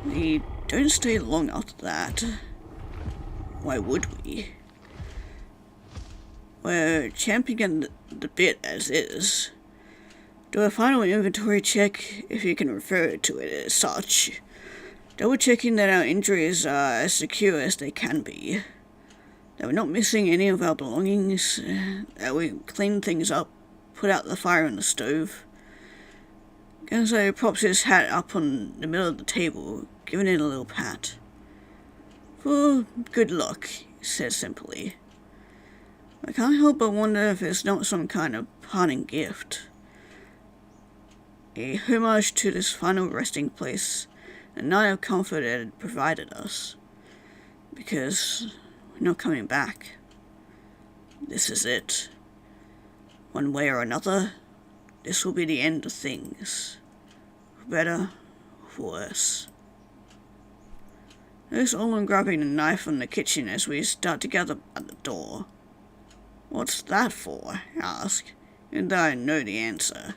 We don't stay long after that. Why would we? We're champing at the bit as is. Do a final inventory check, if you can refer to it as such. Double checking that our injuries are as secure as they can be. That we're not missing any of our belongings. That we cleaned things up, put out the fire on the stove. Gonzo props his hat up on the middle of the table, giving it a little pat. For good luck, he says simply. I can't help but wonder if it's not some kind of parting gift. A homage to this final resting place, a night of comfort it had provided us. Because we're not coming back. This is it. One way or another, this will be the end of things. For better, for worse. There's Olin grabbing a knife from the kitchen as we start to gather at the door. What's that for? I ask, even though I know the answer.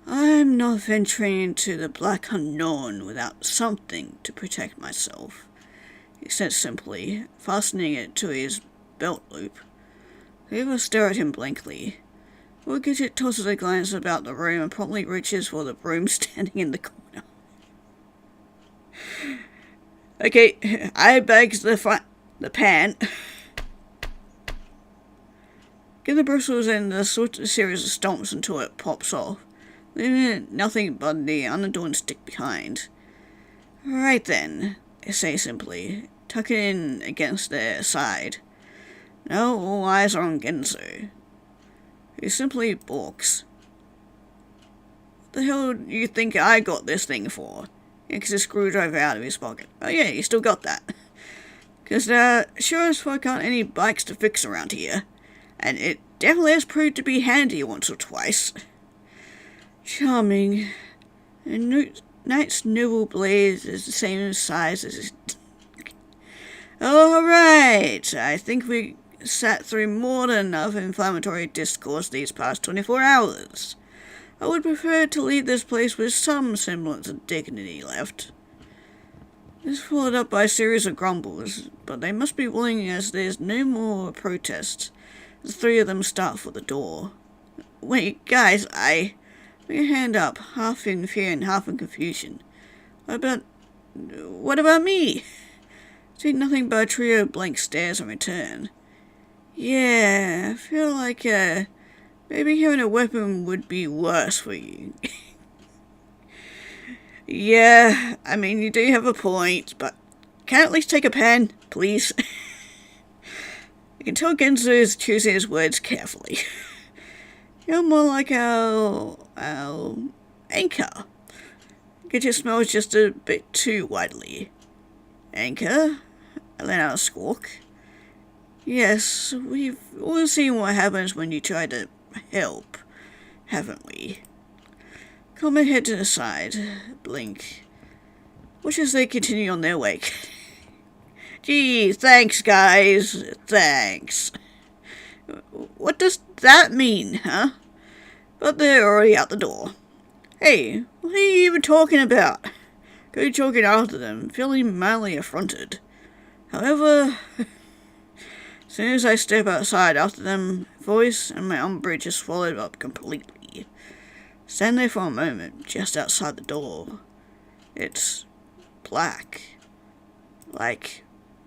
I'm not venturing into the black unknown without something to protect myself, he said simply, fastening it to his belt loop. The other stare at him blankly. Gidget tosses a glance about the room and promptly reaches for the broom standing in the corner. Okay, I begs the pan. Give the bristles and the sort of series of stomps until it pops off, leaving nothing but the unadorned stick behind. Right then, they say simply, tuck it in against their side. Now all eyes are on Genzo. He simply balks. What the hell do you think I got this thing for? He takes a screwdriver out of his pocket. Oh yeah, you still got that. 'Cause sure as fuck aren't any bikes to fix around here. And it definitely has proved to be handy once or twice. Charming. And Knight's noble blade is the same size as his... Alright, I think we sat through more than enough inflammatory discourse these past 24 hours. I would prefer to leave this place with some semblance of dignity left. This followed up by a series of grumbles, but they must be willing as there's no more protest. The three of them start for the door. Wait, guys, put your hand up, half in fear and half in confusion. What about me? See nothing but a trio of blank stares in return. Yeah, I feel like, maybe having a weapon would be worse for you. Yeah, I mean, you do have a point, but can I at least take a pen, please? You can tell Genzo is choosing his words carefully. You're more like our anchor. Gidget smells just a bit too widely. Anchor? I let out a squawk. Yes, we've all seen what happens when you try to help, haven't we? Comment head to the side, blink. Watch as they continue on their way. Gee, thanks, guys. Thanks. What does that mean, huh? But they're already out the door. Hey, what are you even talking about? Go jogging after them, feeling mildly affronted. However, as soon as I step outside after them, voice and my umbrage is swallowed up completely. Stand there for a moment, just outside the door. It's black. Like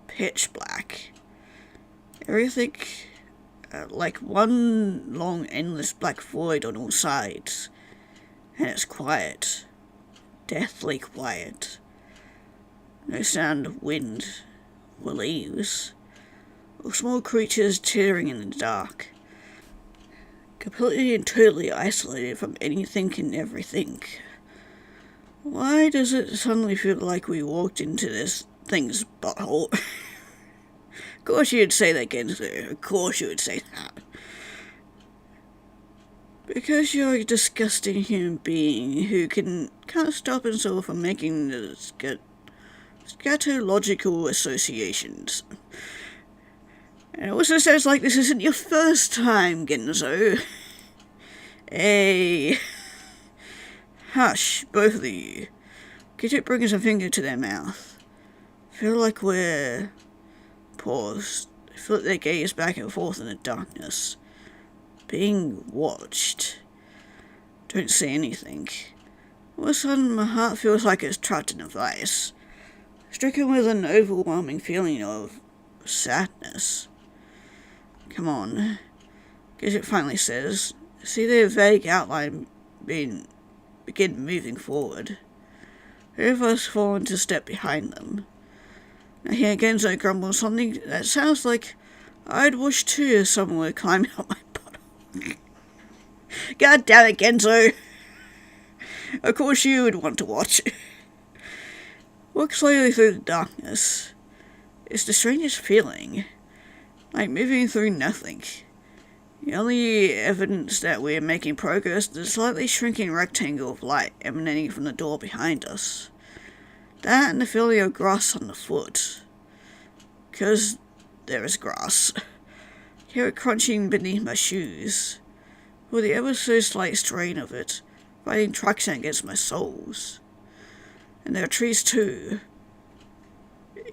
pitch black. Everything like one long endless black void on all sides. And it's quiet. Deathly quiet. No sound of wind or leaves or small creatures chittering in the dark. Completely and totally isolated from anything and everything. Why does it suddenly feel like we walked into this thing's butthole? Of course you'd say that, Genzo. Of course you would say that. Because you're a disgusting human being who can't stop himself from making the scatological associations. And it also sounds like this isn't your first time, Genzo. Hey. Hush, both of you. Gidget brings a finger to their mouth. Feel like we're paused. I feel their gaze back and forth in the darkness. Being watched. Don't say anything. All of a sudden, my heart feels like it's trapped in a vice, stricken with an overwhelming feeling of sadness. Come on, Gidget finally says. See their vague outline begin moving forward. Three of us fall into step behind them. I hear Genzo grumble something that sounds like I'd wish too if someone would climb out my bottom. God damn it, Genzo! Of course you would want to watch. Walk slowly through the darkness. It's the strangest feeling, like moving through nothing. The only evidence that we're making progress is the slightly shrinking rectangle of light emanating from the door behind us. That and the feeling of grass on the foot. 'Cause there is grass. Hear it crunching beneath my shoes, with the ever so slight strain of it fighting traction against my soles. And there are trees too.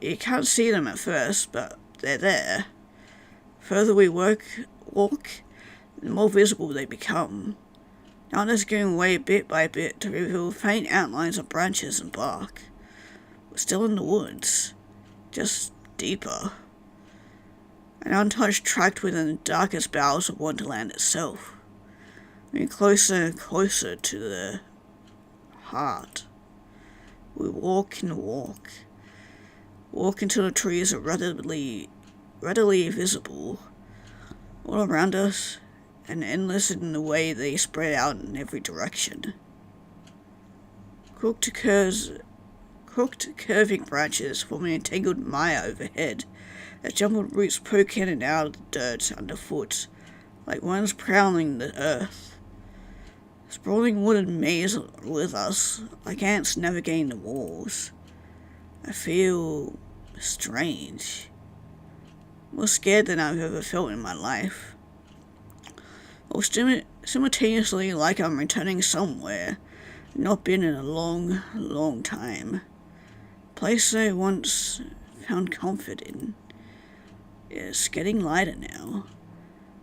You can't see them at first, but they're there. The further we walk, the more visible they become. Now they're going away bit by bit to reveal faint outlines of branches and bark. We're still in the woods, just deeper. An untouched tract within the darkest bowels of Wonderland itself. Moving closer and closer to the heart. We walk and walk. Walk until the trees are readily visible all around us, and endless in the way they spread out in every direction. Crooked curving branches forming a tangled mire overhead, as jumbled roots poke in and out of the dirt underfoot, like ones prowling the earth. Sprawling wooden maze with us, like ants navigating the walls. I feel strange. More scared than I've ever felt in my life. Or simultaneously like I'm returning somewhere, not been in a long, long time. A place I once found comfort in. It's getting lighter now.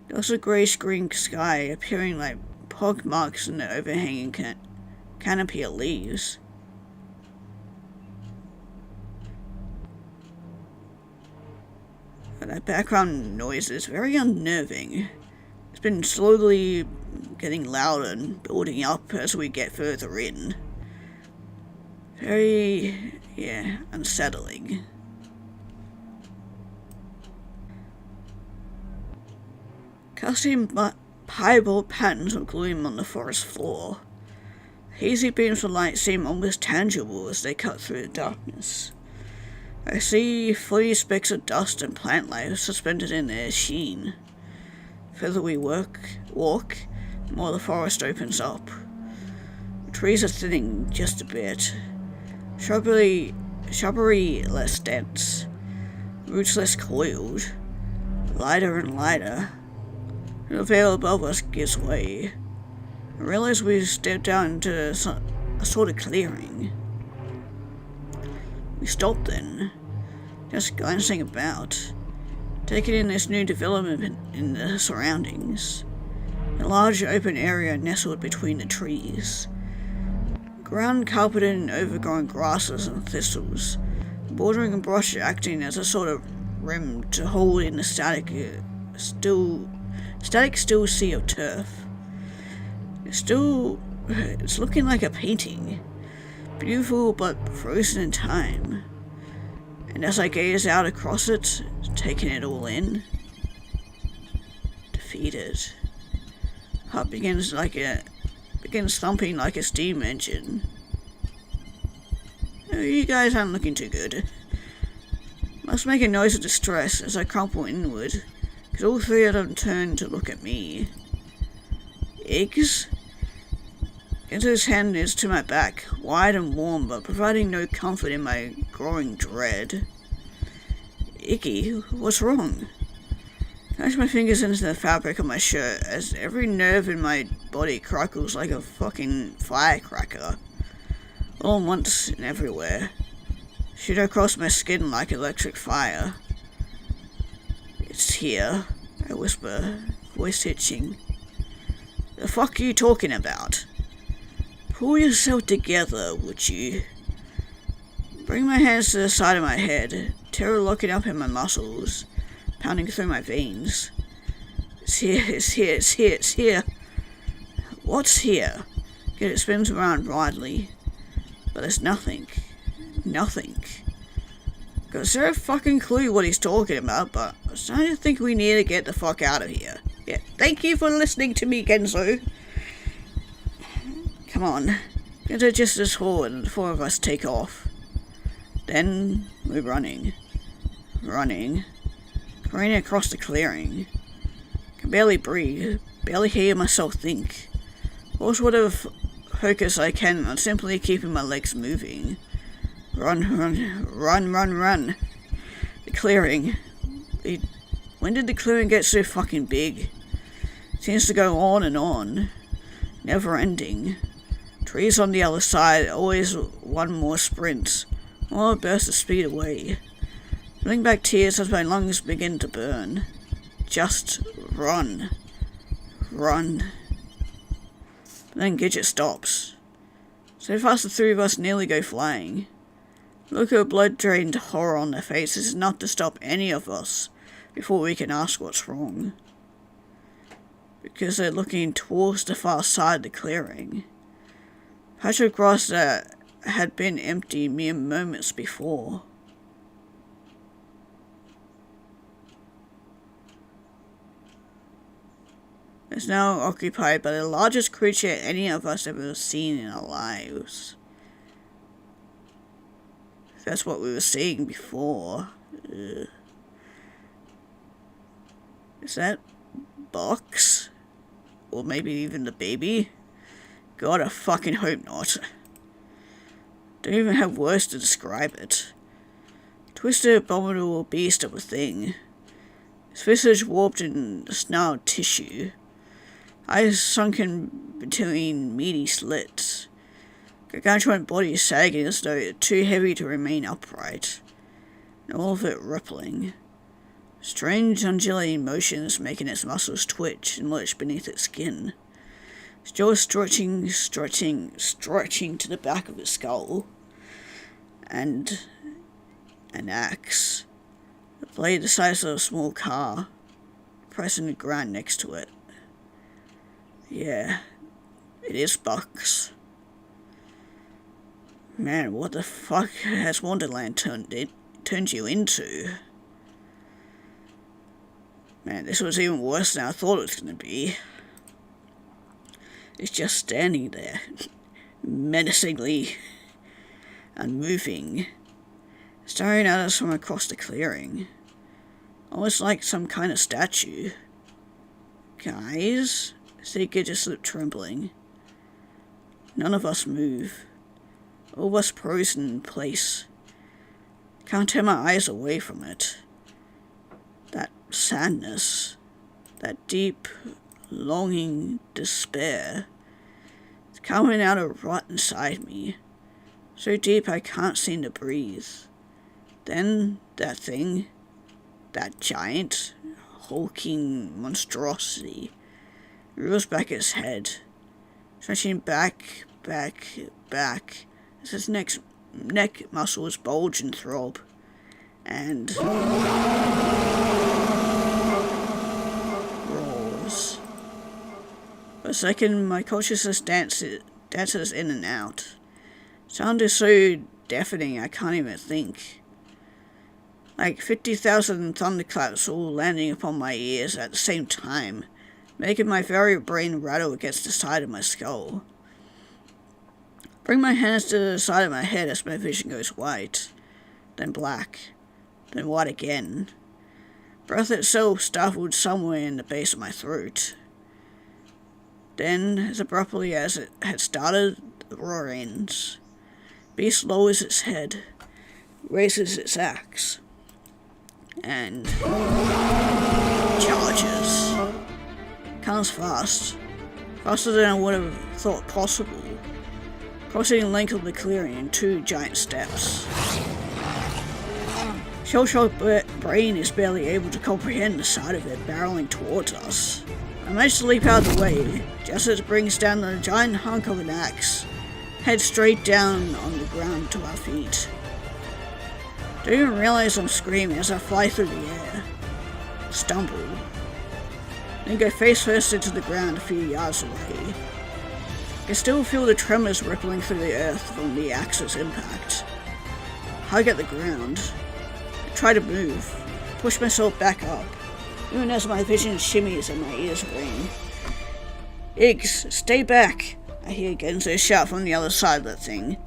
There's a greyish-green sky appearing like pog marks in the overhanging canopy of leaves. But that background noise is very unnerving. It's been slowly getting louder and building up as we get further in. Very, unsettling. Casting piebald patterns of gloom on the forest floor. Hazy beams of light seem almost tangible as they cut through the darkness. I see fleeting specks of dust and plant life suspended in their sheen. The further we walk, the more the forest opens up. The trees are thinning just a bit. Shrubbery less dense. Roots less coiled. Lighter and lighter. The veil above us gives way. I realize we've stepped down into a sort of clearing. We stopped then, just glancing about, taking in this new development in the surroundings. A large open area nestled between the trees. Ground carpeted in overgrown grasses and thistles, bordering a brush acting as a sort of rim to hold in the static still sea of turf. It's looking like a painting. Beautiful but frozen in time. And as I gaze out across it, taking it all in, defeated. Heart begins thumping like a steam engine. Oh, you guys aren't looking too good. Must make a noise of distress as I crumple inward, because all three of them turn to look at me. Eggs? Genzo's hand is to my back, wide and warm, but providing no comfort in my growing dread. Icky, what's wrong? I push my fingers into the fabric of my shirt as every nerve in my body crackles like a fucking firecracker. all at once and everywhere. Shoot across my skin like electric fire. It's here, I whisper, voice itching. The fuck are you talking about? Pull yourself together, would you? Bring my hands to the side of my head, terror locking up in my muscles, pounding through my veins. It's here, it's here, it's here, it's here. What's here? It spins around wildly, but there's nothing. Nothing. Got zero fucking clue what he's talking about, but I'm starting to think we need to get the fuck out of here. Yeah, thank you for listening to me, Genzo. Come on, get to just this hall and the four of us take off. Then we're running, careening across the clearing. Can barely breathe, barely hear myself think. Force whatever focus I can on simply keeping my legs moving. Run, run, run, run, run. The clearing. When did the clearing get so fucking big? It seems to go on, never ending. Trees on the other side, always one more sprint, more burst of speed away. Bring back tears as my lungs begin to burn. Just run. Run. But then Gidget stops. So fast the three of us nearly go flying. Look at blood-drained horror on their faces is enough to stop any of us before we can ask what's wrong. Because they're looking towards the far side of the clearing. Patch of grass that had been empty mere moments before. Is now occupied by the largest creature any of us ever seen in our lives. That's what we were seeing before. Is that Box? Or maybe even the baby? God, I fucking hope not. Don't even have words to describe it. Twisted, abominable beast of a thing. His visage warped in snarled tissue. Eyes sunken between meaty slits. Gargantuan body sagging as though too heavy to remain upright. And all of it rippling. Strange undulating motions making its muscles twitch and lurch beneath its skin. Its jaw stretching to the back of its skull. And an axe. A blade the size of a small car. Pressing the ground next to it. Yeah, it is Bucks. Man, what the fuck has Wonderland turned you into? Man, this was even worse than I thought it was going to be. It's just standing there, menacingly unmoving, staring at us from across the clearing. Almost like some kind of statue. Guys? Seeker just looked trembling. None of us move. All of us frozen in place. Can't tear my eyes away from it. That sadness. That deep, longing despair. It's coming out of right inside me. So deep I can't seem to breathe. Then that thing. That giant, hulking monstrosity. Reels back its head, stretching back, as its neck muscles bulge and throb, and roars. For a second, my consciousness dances in and out. Sound is so deafening I can't even think. Like 50,000 thunderclaps all landing upon my ears at the same time, making my very brain rattle against the side of my skull. Bring my hands to the side of my head as my vision goes white, then black, then white again. Breath itself stifled somewhere in the base of my throat. Then, as abruptly as it had started, the roar ends. Beast lowers its head, raises its axe, and charges. Comes fast, faster than I would have thought possible. crossing the length of the clearing in 2 giant steps. Shell-shocked brain is barely able to comprehend the sight of it barreling towards us. I manage to leap out of the way, just as it brings down the giant hunk of an axe, head straight down on the ground to our feet. Don't even realize I'm screaming as I fly through the air, stumble, then go face first into the ground a few yards away. I can still feel the tremors rippling through the earth from the axe's impact. Hug at the ground. I try to move, push myself back up, even as my vision shimmies and my ears ring. Iggs, stay back! I hear Genzo shout from the other side of the thing.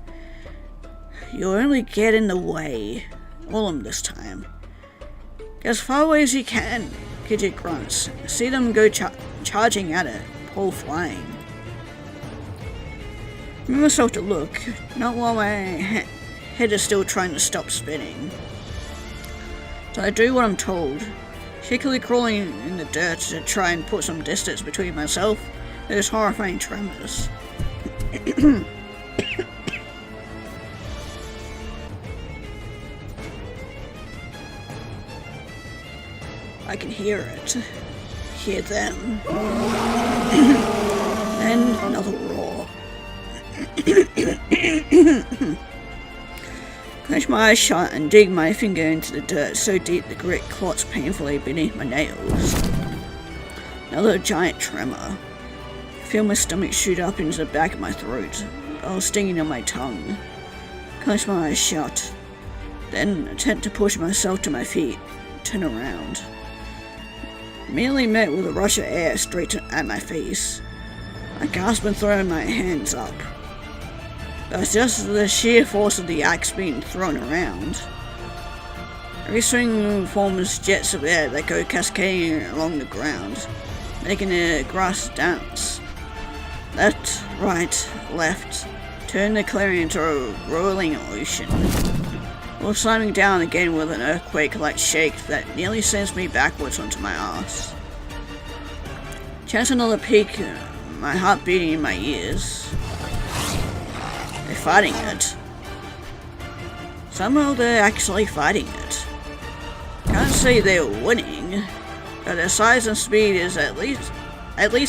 You'll only get in the way. All of them this time. Get as far away as you can, Gidget grunts. See them go charging at it, pole flying. I move myself to look, not while my head is still trying to stop spinning. So I do what I'm told, shakily crawling in the dirt to try and put some distance between myself and those horrifying tremors. I can hear it. Hear them. Then another roar. Clench my eyes shut and dig my finger into the dirt so deep the grit clots painfully beneath my nails. Another giant tremor. I feel my stomach shoot up into the back of my throat, all stinging on my tongue. Clench my eyes shut. Then attempt to push myself to my feet. Turn around. Immediately met with a rush of air straight at my face. I gasp and throw my hands up. But it's just the sheer force of the axe being thrown around. Every swing forms jets of air that go cascading along the ground, making a grass dance. Left, right, left, turn the clearing into a rolling ocean. Or slamming down again with an earthquake-like shake that nearly sends me backwards onto my ass. Chance another peek, my heart beating in my ears. They're fighting it. Somehow they're actually fighting it. Can't say they're winning, but their size and speed is at least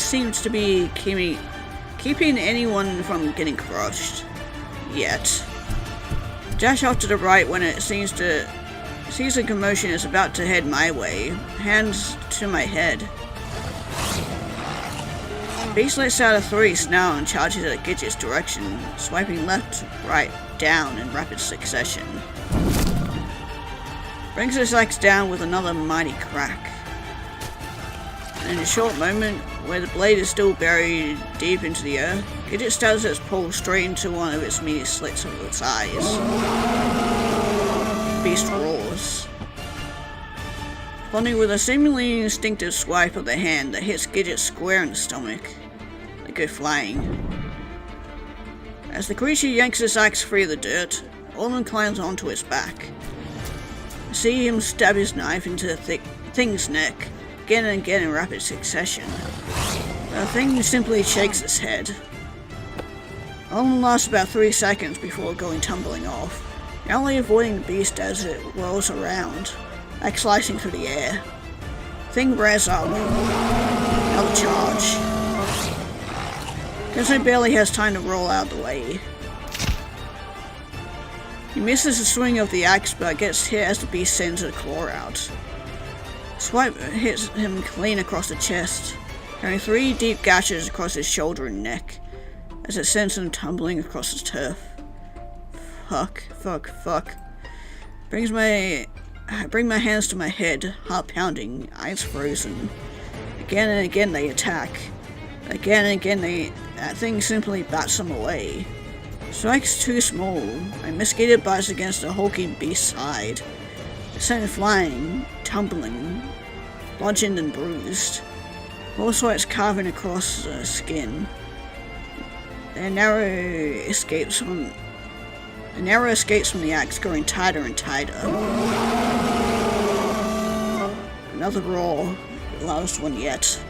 seems to be keeping anyone from getting crushed. Yet. Dash off to the right when it sees the commotion is about to head my way, hands to my head. Beast lets out a 3 snarl and charges at Gidget's direction, swiping left, right, down in rapid succession. Brings his axe down with another mighty crack. And in a short moment, where the blade is still buried deep into the earth, Gidget stabs its pole straight into one of its many slits of its eyes. The beast roars, responding with a seemingly instinctive swipe of the hand that hits Gidget square in the stomach. They go flying. As the creature yanks its axe free of the dirt, Orlin climbs onto its back. I see him stab his knife into the thing's neck, again and again in rapid succession. The thing simply shakes its head. Only lasts about 3 seconds before going tumbling off, narrowly avoiding the beast as it whirls around, like slicing through the air. Thing rears up. Another charge. Genzo barely has time to roll out of the way. He misses the swing of the axe but gets hit as the beast sends a claw out. Swipe hits him clean across the chest, carrying 3 deep gashes across his shoulder and neck, as it sends him tumbling across the turf. Fuck. I bring my hands to my head, heart pounding, eyes frozen. Again and again they attack. Again and again that thing simply bats them away. Strike's too small. My mosquito bites against the hulking beast's side. It sent it flying, tumbling, bludgeoned and bruised. Also it's carving across the skin. The narrow escapes from the axe growing tighter and tighter. Another roar, the loudest one yet.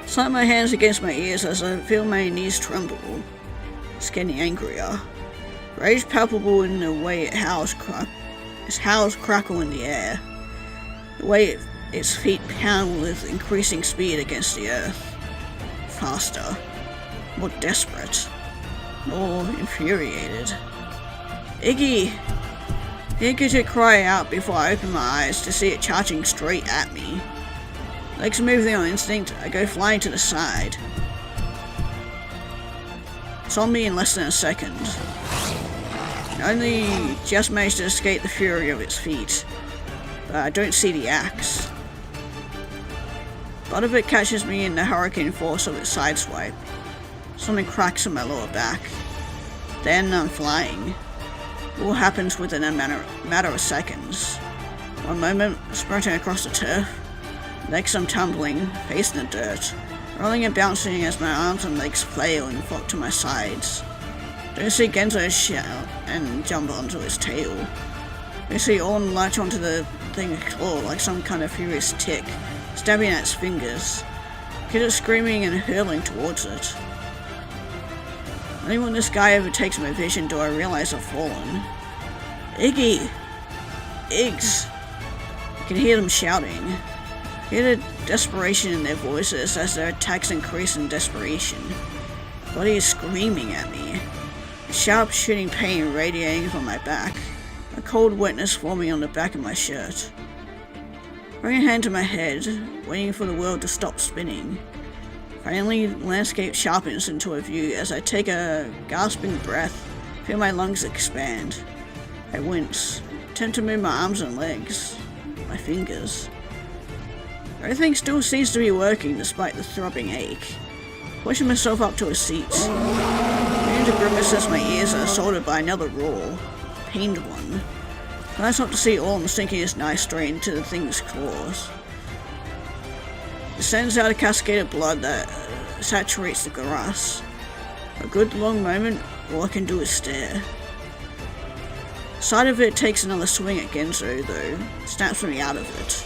Slap my hands against my ears as I feel my knees tremble. It's getting angrier. Rage palpable in the way its howls crackle in the air. The way its feet pound with increasing speed against the earth. Faster. More desperate. More infuriated. Iggy! I could to cry out before I open my eyes to see it charging straight at me. Legs moving on instinct, I go flying to the side. It's on me in less than a second. I only just managed to escape the fury of its feet, but I don't see the axe. Part of it catches me in the hurricane force of its sideswipe. Something cracks in my lower back. Then I'm flying. All happens within a matter of seconds. One moment, sprinting across the turf. Next I'm tumbling, face in the dirt, rolling and bouncing as my arms and legs flail and flock to my sides. Don't see Genzo shout and jump onto his tail. Don't see Orn latch onto the thing's claw like some kind of furious tick, stabbing at its fingers. Kid is screaming and hurling towards it. Only when this guy overtakes my vision do I realize I've fallen. Iggy! Iggs! I can hear them shouting. I hear the desperation in their voices as their attacks increase in desperation. My body is screaming at me. A sharp shooting pain radiating from my back. A cold wetness forming on the back of my shirt. Bring a hand to my head, waiting for the world to stop spinning. Finally, the landscape sharpens into a view as I take a gasping breath, feel my lungs expand. I wince, attempt to move my arms and legs, my fingers. Everything still seems to be working despite the throbbing ache. Pushing myself up to a seat. Beginning to grimace as my ears are assaulted by another roar. Pained one. Nice not to see Orm sinking his knife straight into the thing's claws. It sends out a cascade of blood that saturates the grass. For a good long moment, all I can do is stare. Sight of it takes another swing at Genzo, though. Snaps me out of it.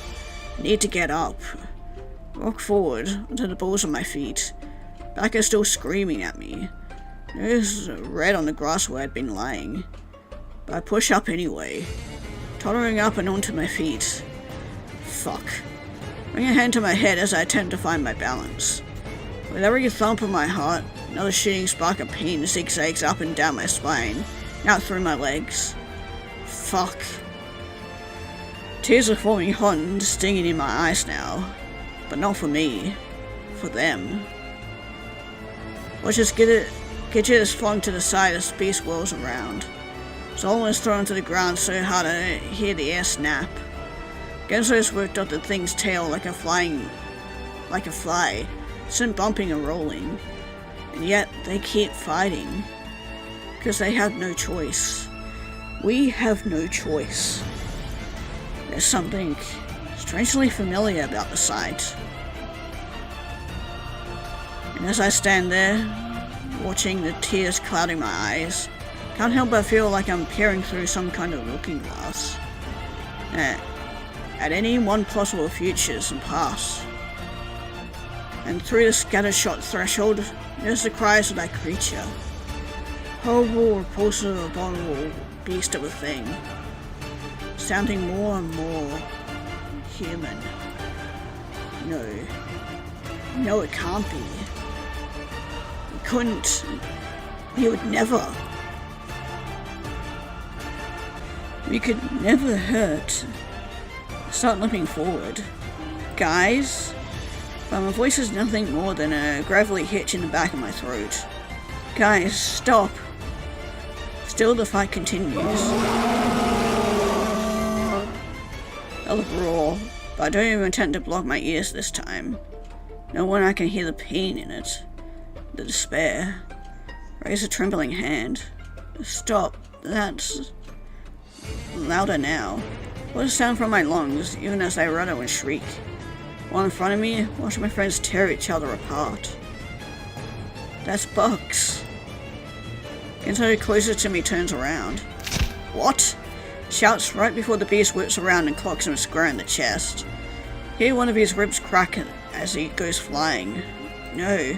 I need to get up. Walk forward onto the balls of my feet. Back is still screaming at me. There's red on the grass where I'd been lying. But I push up anyway. Tottering up and onto my feet. Fuck. Bring a hand to my head as I attempt to find my balance. With every thump of my heart, another shooting spark of pain zigzags up and down my spine, out through my legs. Fuck. Tears are forming hot and stinging in my eyes now. But not for me. For them. Watch us get is flung to the side as the beast whirls around. Solomon is thrown to the ground so hard I hear the air snap. Genzo has worked up the thing's tail like a fly, sent bumping and rolling. And yet they keep fighting. Because they have no choice. We have no choice. There's something strangely familiar about the sight. And as I stand there, watching the tears clouding my eyes, can't help but feel like I'm peering through some kind of looking glass. At any one possible futures and past. And through the scattershot threshold, there's the cries of that creature. Horrible, repulsive, abominable beast of a thing. Sounding more and more human. No, it can't be. It couldn't. He would never. We could never hurt. Start limping forward. Guys? But my voice is nothing more than a gravelly hitch in the back of my throat. Guys, stop. Still the fight continues. I'll roar, but I don't even attempt to block my ears this time. No one I can hear the pain in it. The despair. Raise a trembling hand. Stop. That's louder now. What a sound from my lungs, even as I rudder and shriek. While in front of me, watch my friends tear each other apart. That's Bucks. Genzo closer to me turns around. What? Shouts right before the beast whips around and clocks him square in the chest. Hear one of his ribs crack as he goes flying. No.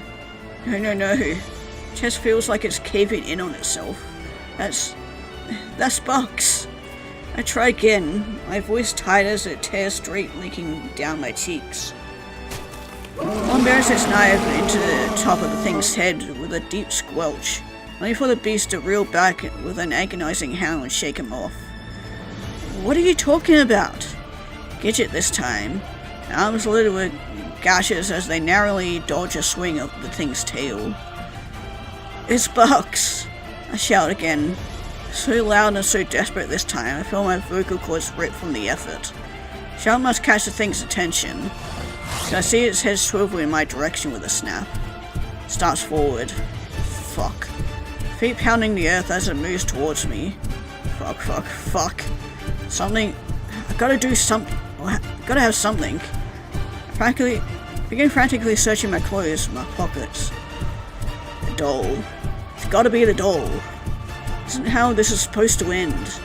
Chest feels like it's caving in on itself. That's Bucks. I try again, my voice tight as it tears straight, leaking down my cheeks. One bears its knife into the top of the thing's head with a deep squelch, only for the beast to reel back with an agonizing hound and shake him off. What are you talking about? Gidget this time, arms littered with gashes as they narrowly dodge a swing of the thing's tail. It's Bucks! I shout again, so loud and so desperate this time I feel my vocal cords rip from the effort. Shout must catch the thing's attention. I see its head swivel in my direction with a snap. Starts forward. Fuck. Feet pounding the earth as it moves towards me. Fuck. Something. I gotta do something. Gotta have something. I begin frantically searching my clothes, my pockets. The doll. It's gotta be the doll. Isn't how this is supposed to end.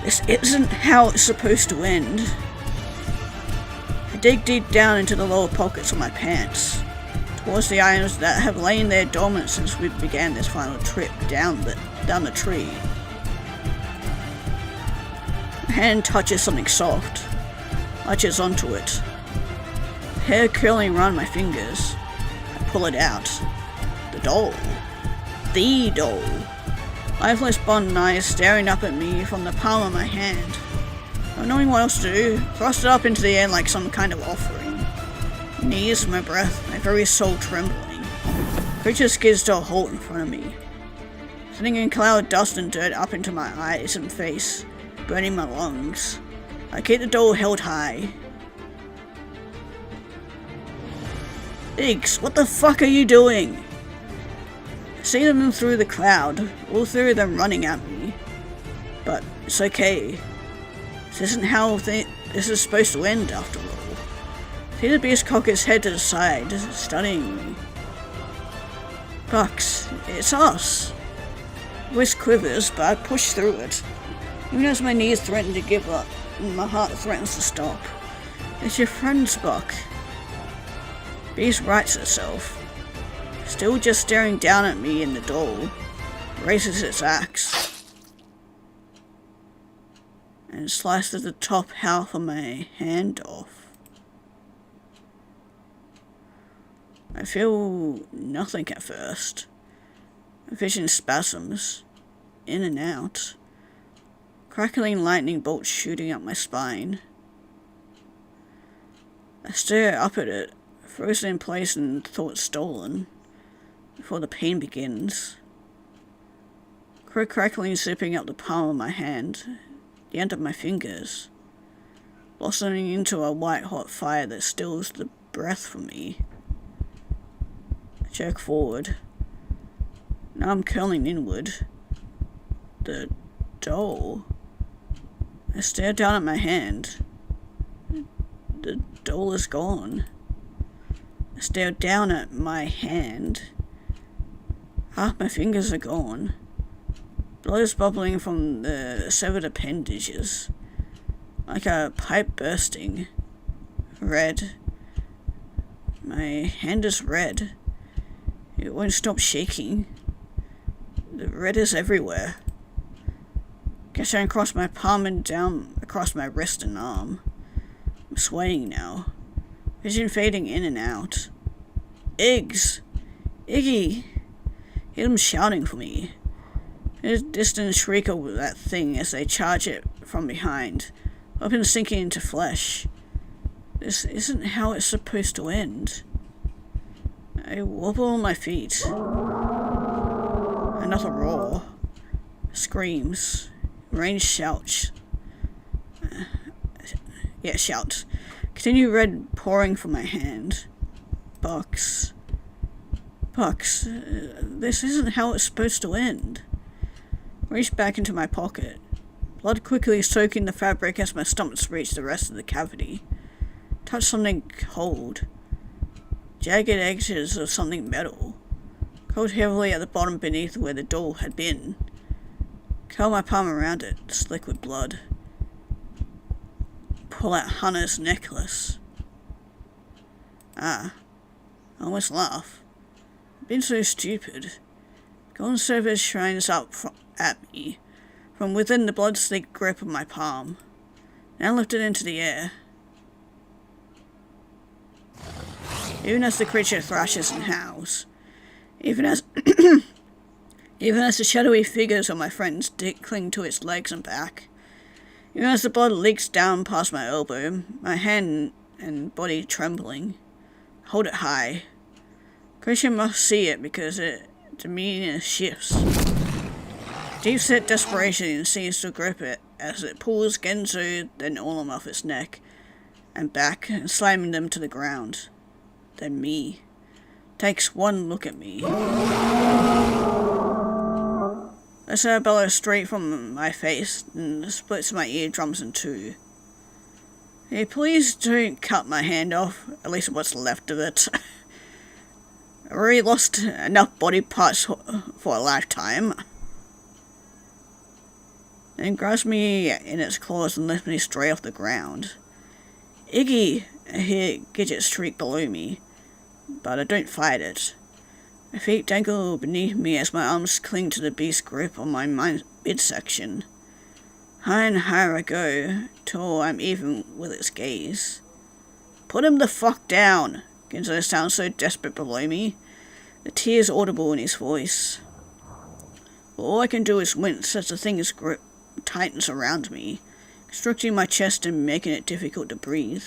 This isn't how it's supposed to end. I dig deep down into the lower pockets of my pants, towards the items that have lain there dormant since we began this final trip down the tree. My hand touches something soft, latches onto it. Hair curling around my fingers. I pull it out. The doll. The doll. Lifeless bond eyes staring up at me from the palm of my hand. Not knowing what else to do, thrust it up into the air like some kind of offering. Knees, my breath, my very soul trembling. Creature skids to a halt in front of me, sending a cloud of dust and dirt up into my eyes and face, burning my lungs. I keep the doll held high. Iggs, what the fuck are you doing? I see them through the cloud, all three of them running at me. But it's okay. This isn't how this is supposed to end, after all. See the beast cock its head to the side, studying me. Bucks, it's us. Voice quivers, but I push through it. Even as my knees threaten to give up, and my heart threatens to stop. It's your friends, Buck. Beast rights itself. Still just staring down at me in the doll, raises its axe, and slices the top half of my hand off. I feel nothing at first. Vision spasms, in and out, crackling lightning bolts shooting up my spine. I stare up at it, frozen in place and thought stolen, before the pain begins. Crackling zipping up the palm of my hand, the end of my fingers, blossoming into a white-hot fire that stills the breath from me. I jerk forward. Now I'm curling inward. The doll. I stare down at my hand. The doll is gone. I stare down at my hand. Half my fingers are gone. Blood is bubbling from the severed appendages, like a pipe bursting. Red. My hand is red. It won't stop shaking. The red is everywhere. Gushing across my palm and down across my wrist and arm. I'm sweating now. Vision fading in and out. Iggs! Iggy! Hear them shouting for me. A distant shriek of that thing as they charge it from behind, weapons sinking into flesh. This isn't how it's supposed to end. I wobble on my feet. Another roar. Screams. Range shouts. Shouts. Continue red pouring from my hand. Bucks. This isn't how it's supposed to end. Reach back into my pocket. Blood quickly soaking the fabric as my stomach reached the rest of the cavity. Touch something cold. Jagged edges of something metal. Cold heavily at the bottom beneath where the doll had been. Curl my palm around it, slick with blood. Pull out Hannah's necklace. I almost laugh. been so stupid. Golden surface shines up at me from within the blood-sleek grip of my palm, now lifted into the air. Even as the creature thrashes and howls, even as the shadowy figures of my friends cling to its legs and back, even as the blood leaks down past my elbow, my hand and body trembling, hold it high. Creature must see it because its demeanor shifts. Deep-set desperation seems to grip it as it pulls Genzo then Orlum off its neck and back, slamming them to the ground. Then me. Takes one look at me. A cerebello straight from my face and splits my eardrums in two. Hey, please don't cut my hand off, at least what's left of it. I already lost enough body parts for a lifetime. Then grabs me in its claws and lifts me straight off the ground. Iggy! I hear Gidget shriek below me, but I don't fight it. My feet dangle beneath me as my arms cling to the beast's grip on my midsection. Higher and higher I go, till I'm even with its gaze. Put him the fuck down! Ginzo sounds so desperate below me, the tears audible in his voice. But all I can do is wince as the thing's grip tightens around me, constricting my chest and making it difficult to breathe.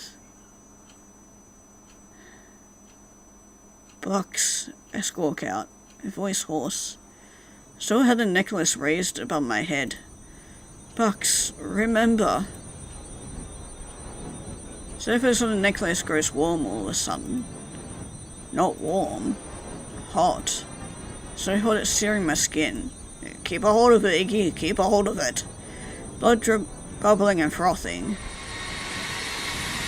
Bucks, I squawk out, my voice hoarse. Still had the necklace raised above my head. Bucks, remember. Surface of the necklace grows warm all of a sudden. Not warm. Hot. So hot it's searing my skin. Keep a hold of it, Iggy, keep a hold of it. Blood drip bubbling and frothing.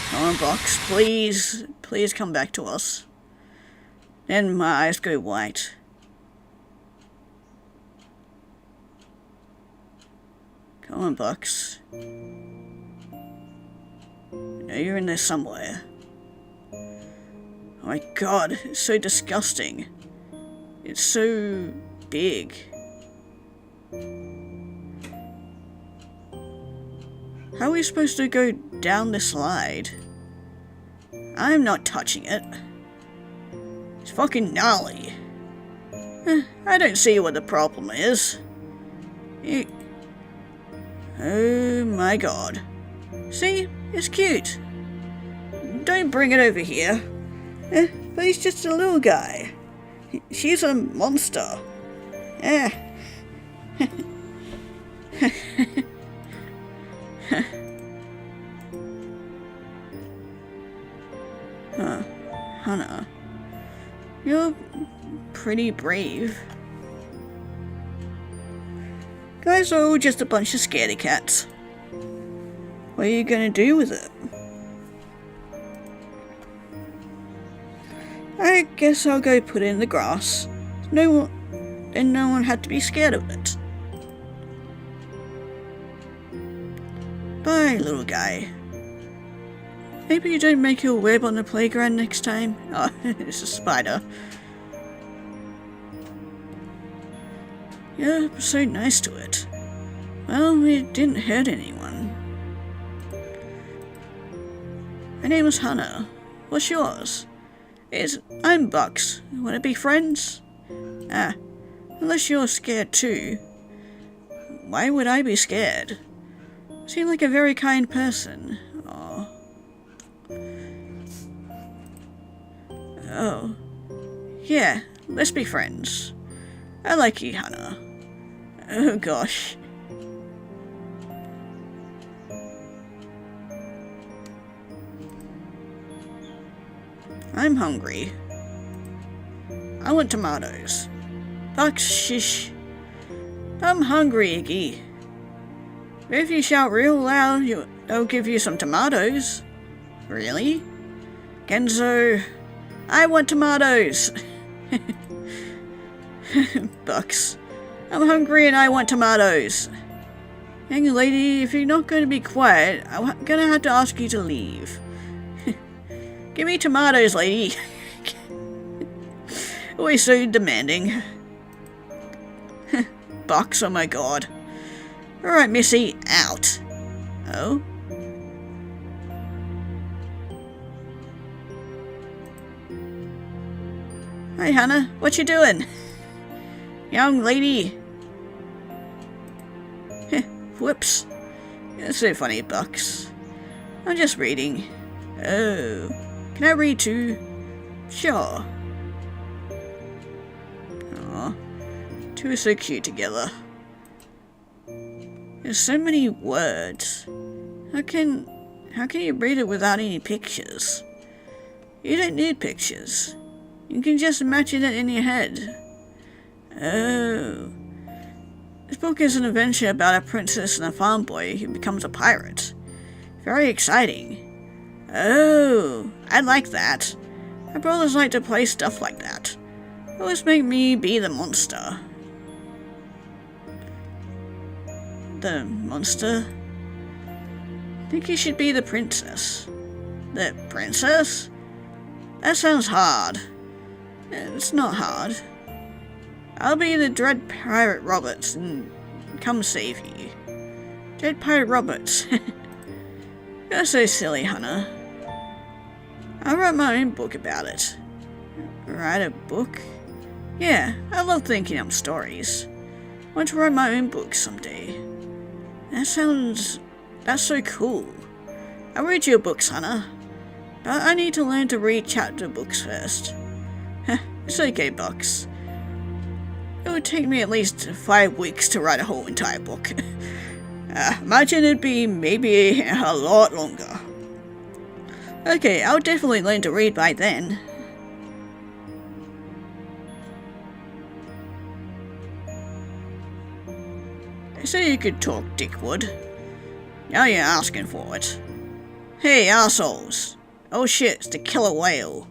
Come on, Bucks, please, please come back to us. Then my eyes go white. Come on, Bucks. I know you're in there somewhere. Oh my god, it's so disgusting. It's so big. How are we supposed to go down this slide? I'm not touching it. It's fucking gnarly. I don't see what the problem is. Oh my god. See? It's cute. Don't bring it over here. But he's just a little guy. She's a monster. Hannah. You're pretty brave. Guys are all just a bunch of scaredy cats. What are you gonna do with it? I guess I'll go put it in the grass. No one had to be scared of it. Bye, little guy. Maybe you don't make your web on the playground next time. Oh, it's a spider. You're so nice to it. Well, it didn't hurt anyone. My name is Hannah. What's yours? I'm Bucks. Wanna be friends? Unless you're scared too. Why would I be scared? You seem like a very kind person. Oh. Yeah, let's be friends. I like you, Hannah. Oh gosh. I'm hungry. I want tomatoes. Bucks, shish. I'm hungry, Iggy. If you shout real loud, they'll give you some tomatoes. Really? Genzo, I want tomatoes. Bucks, I'm hungry and I want tomatoes. Young lady, if you're not going to be quiet, I'm going to have to ask you to leave. Give me tomatoes, lady. Always so demanding. Bucks, oh my god. Alright, Missy, out. Oh? Hey, Hannah, what you doing? Young lady. Whoops. That's so funny, Bucks. I'm just reading. Oh. Can I read too? Sure. Aw. Two are so cute together. There's so many words. How can you read it without any pictures? You don't need pictures. You can just imagine it in your head. Oh. This book is an adventure about a princess and a farm boy who becomes a pirate. Very exciting. Oh, I like that. My brothers like to play stuff like that. Always make me be the monster. The monster? I think you should be the princess. The princess? That sounds hard. It's not hard. I'll be the Dread Pirate Roberts and come save you. Dread Pirate Roberts. You're so silly, Hannah. I'll write my own book about it. Write a book? Yeah, I love thinking up stories. I want to write my own book someday. That's so cool. I'll read your books, Hannah. But I need to learn to read chapter books first. It's okay, Bucks. It would take me at least 5 weeks to write a whole entire book. Imagine it'd be maybe a lot longer. Okay, I'll definitely learn to read by then. I say you could talk, Dickwood. Now you're asking for it. Hey, assholes. Oh shit, it's the killer whale.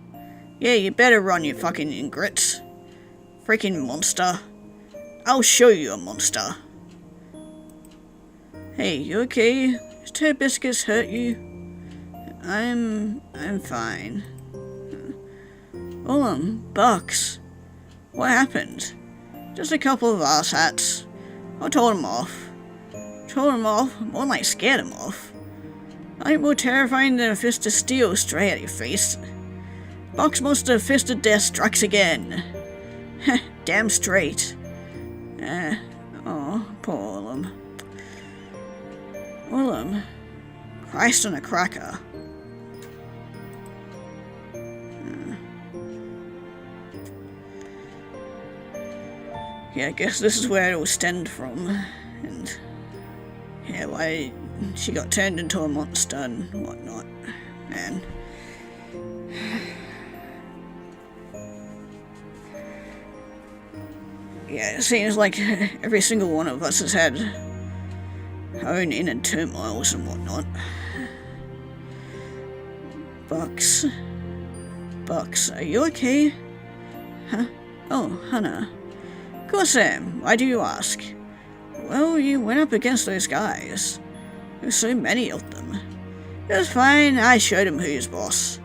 Yeah, you better run, you fucking ingrates. Freaking monster. I'll show you a monster. Hey, you okay? Has Turd Biscuits hurt you? I'm fine. Bucks. What happened? Just a couple of arse-hats. I told him off. Told him off? More like scared him off. Nothing more terrifying than a fist of steel straight at your face. Bucks Monster Fist of Death strikes again. Damn straight. Oh, poor Willem. Willem. Christ on a cracker. Yeah, I guess this is where it all stemmed from. And yeah, why she got turned into a monster and whatnot. Man. Yeah, it seems like every single one of us has had our own inner turmoils and whatnot. Bucks, are you okay? Huh? Oh, Hannah. Of course, Sam. Why do you ask? Well, you went up against those guys. There were so many of them. It was fine. I showed him who's boss.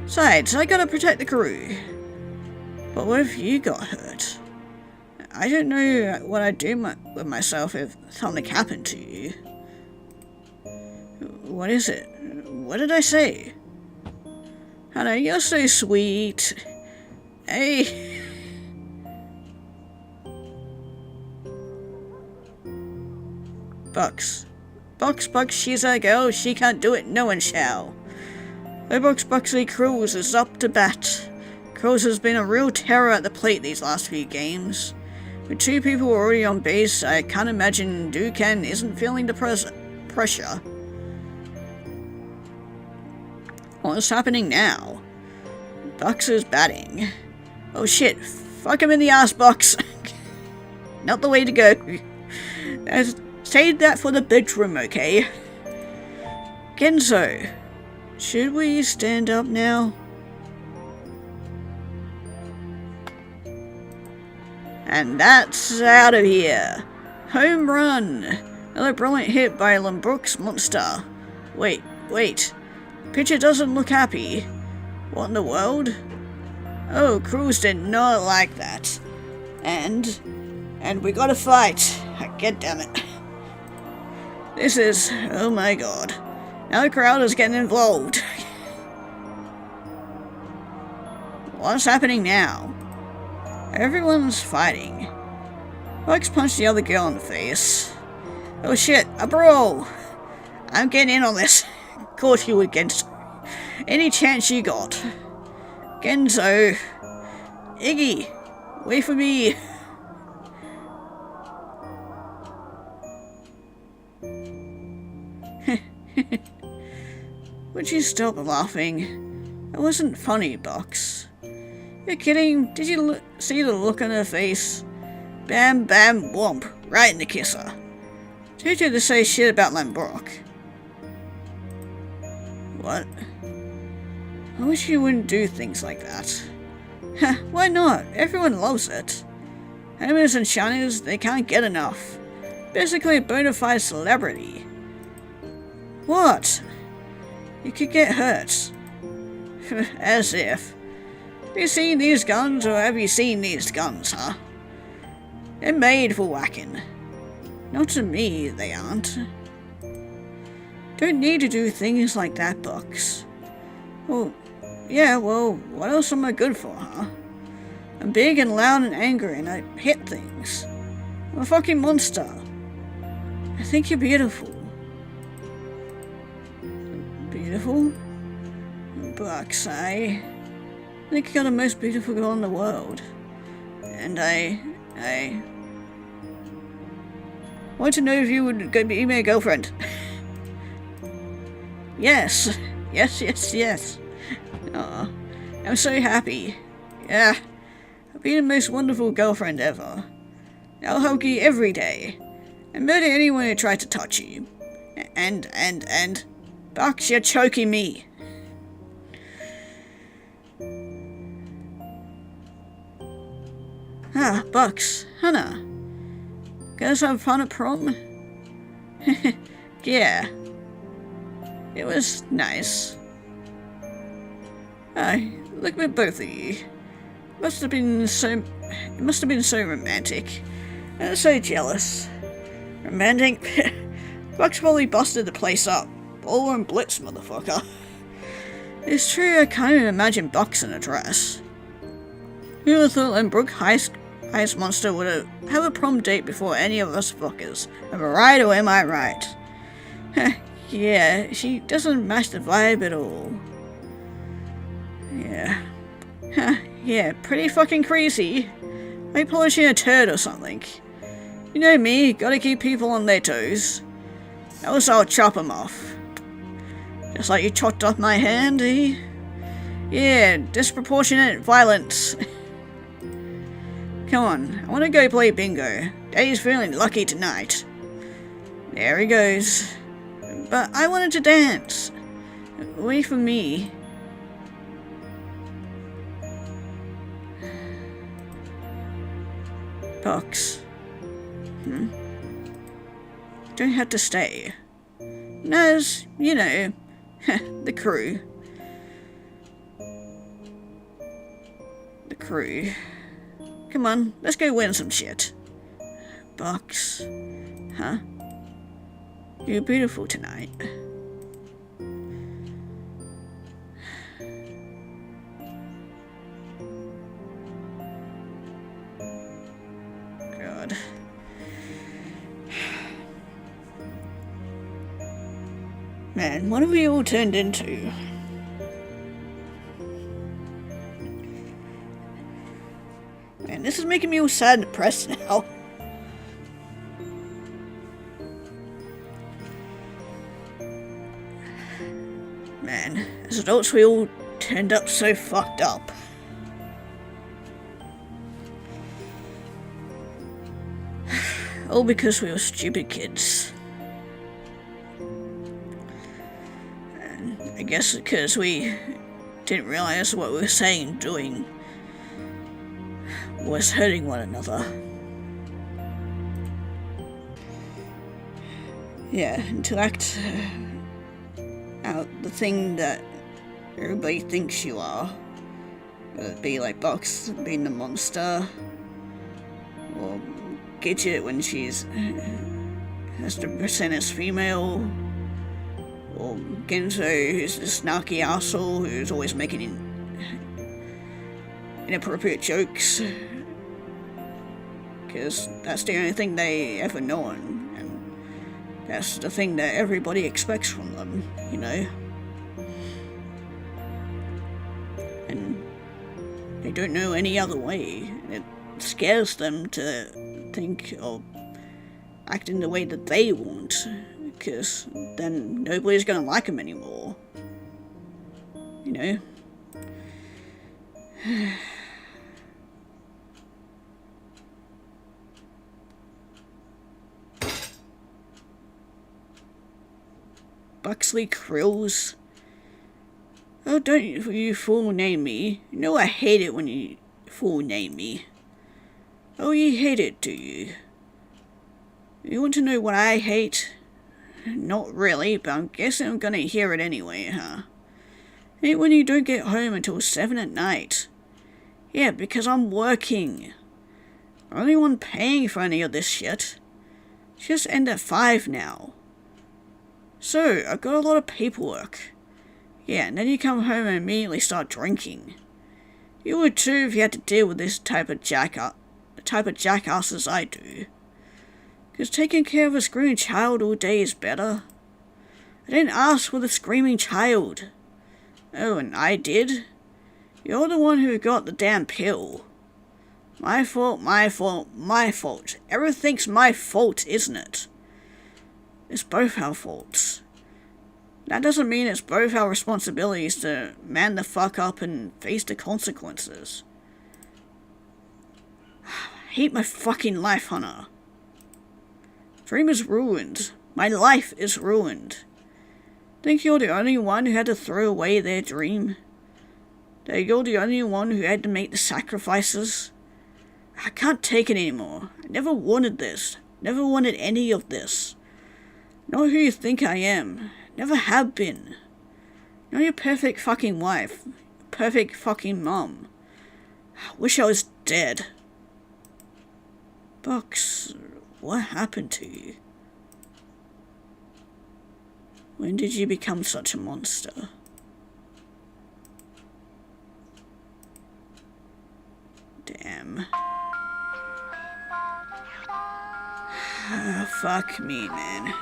Besides, I gotta protect the crew. But what if you got hurt? I don't know what I'd do with myself if something happened to you. What is it? What did I say? Hannah, you're so sweet. Hey. Bucks, she's a girl. She can't do it. No one shall. The Buxley Cruz is up to bat. Cruz has been a real terror at the plate these last few games. With 2 people already on base, I can't imagine Dukan isn't feeling the pressure. What's happening now? Bucks is batting. Oh shit, fuck him in the ass, Bucks. Not the way to go. Save that for the bedroom, okay? Genzo, should we stand up now? And that's out of here. Home run. Another brilliant hit by Lambrook's monster. Wait. Pitcher doesn't look happy. What in the world? Oh, crews did not like that. And we gotta fight. God damn it. This is, oh my god. Now the crowd is getting involved. What's happening now? Everyone's fighting. Bugs punched the other girl in the face. Oh shit, a brawl! I'm getting in on this. Of course you would, Genzo. Any chance you got. Genzo. Iggy, wait for me. Would you stop laughing? It wasn't funny, Box. You're kidding? Did you see the look on her face? Bam, bam, whomp. Right in the kisser. Told you to say shit about my Brock. What? I wish you wouldn't do things like that. Heh, why not? Everyone loves it. Hammers and shiners, they can't get enough. Basically a bona fide celebrity. What? You could get hurt. As if. Have you seen these guns, or have you seen these guns, huh? They're made for whacking. Not to me, they aren't. Don't need to do things like that, Bucks. Well, yeah, well, what else am I good for, huh? I'm big and loud and angry, and I hit things. I'm a fucking monster. I think you're beautiful. Beautiful? Bucks, I think you're the most beautiful girl in the world. And I want to know if you would be my girlfriend. Yes. Yes. Aw, I'm so happy. Yeah, I'll be the most wonderful girlfriend ever. I'll hug you every day, and murder anyone who tried to touch you. And, Bucks, you're choking me. Ah, Bucks, Hannah. Guys have fun at prom? Yeah. It was nice. Look at both of you. It must have been so romantic. And so jealous. Romantic? Bucks probably busted the place up. Ballroom Blitz, motherfucker. It's true, I can't even imagine Bucks in a dress. Who would have thought that Brooke Heist Monster would have a prom date before any of us fuckers? Am I right or am I right? Yeah, she doesn't match the vibe at all. Yeah. Yeah, pretty fucking crazy. Like polishing a turd or something. You know me, gotta keep people on their toes. Else I'll chop them off. Just like you chopped off my hand, eh? Yeah, disproportionate violence. Come on, I want to go play bingo. Daddy's feeling lucky tonight. There he goes. But I wanted to dance. Wait for me. Box. Don't have to stay. Naz, you know, the crew. The crew. Come on, let's go win some shit. Box. Huh? You're beautiful tonight. God. Man, what have we all turned into? Man, this is making me all sad and depressed now. Man, as adults we all turned up so fucked up. All because we were stupid kids. And I guess because we didn't realize what we were saying and doing was hurting one another. Yeah, and to act out the thing that everybody thinks you are Whether it be like Box being the monster, or Gidget when she's has to present as female, or Genzo who's the snarky asshole who's always making inappropriate jokes. Because that's the only thing they ever known, and that's the thing that everybody expects from them, you know? And they don't know any other way. It scares them to think of acting the way that they want, because then nobody's gonna like them anymore, you know? Buxley Krills? Oh, don't you full name me. You know I hate it when you full name me. Oh, you hate it, do you? You want to know what I hate? Not really, but I'm guessing I'm gonna hear it anyway, huh? Hate when you don't get home until 7 at night. Yeah, because I'm working. I'm the only one paying for any of this shit. Just end at 5 now. So, I've got a lot of paperwork. Yeah, and then you come home and immediately start drinking. You would too if you had to deal with this type of jackasses I do. Because taking care of a screaming child all day is better. I didn't ask for the screaming child. Oh, and I did? You're the one who got the damn pill. My fault, my fault, my fault. Everything's my fault, isn't it? It's both our faults. That doesn't mean it's both our responsibilities to man the fuck up and face the consequences. I hate my fucking life, Hunter. Dream is ruined. My life is ruined. Think you're the only one who had to throw away their dream? That you're the only one who had to make the sacrifices? I can't take it anymore. I never wanted this. Never wanted any of this. Not who you think I am. Never have been. Not your perfect fucking wife. Perfect fucking mum. I wish I was dead. Box, what happened to you? When did you become such a monster? Damn. Fuck me, man.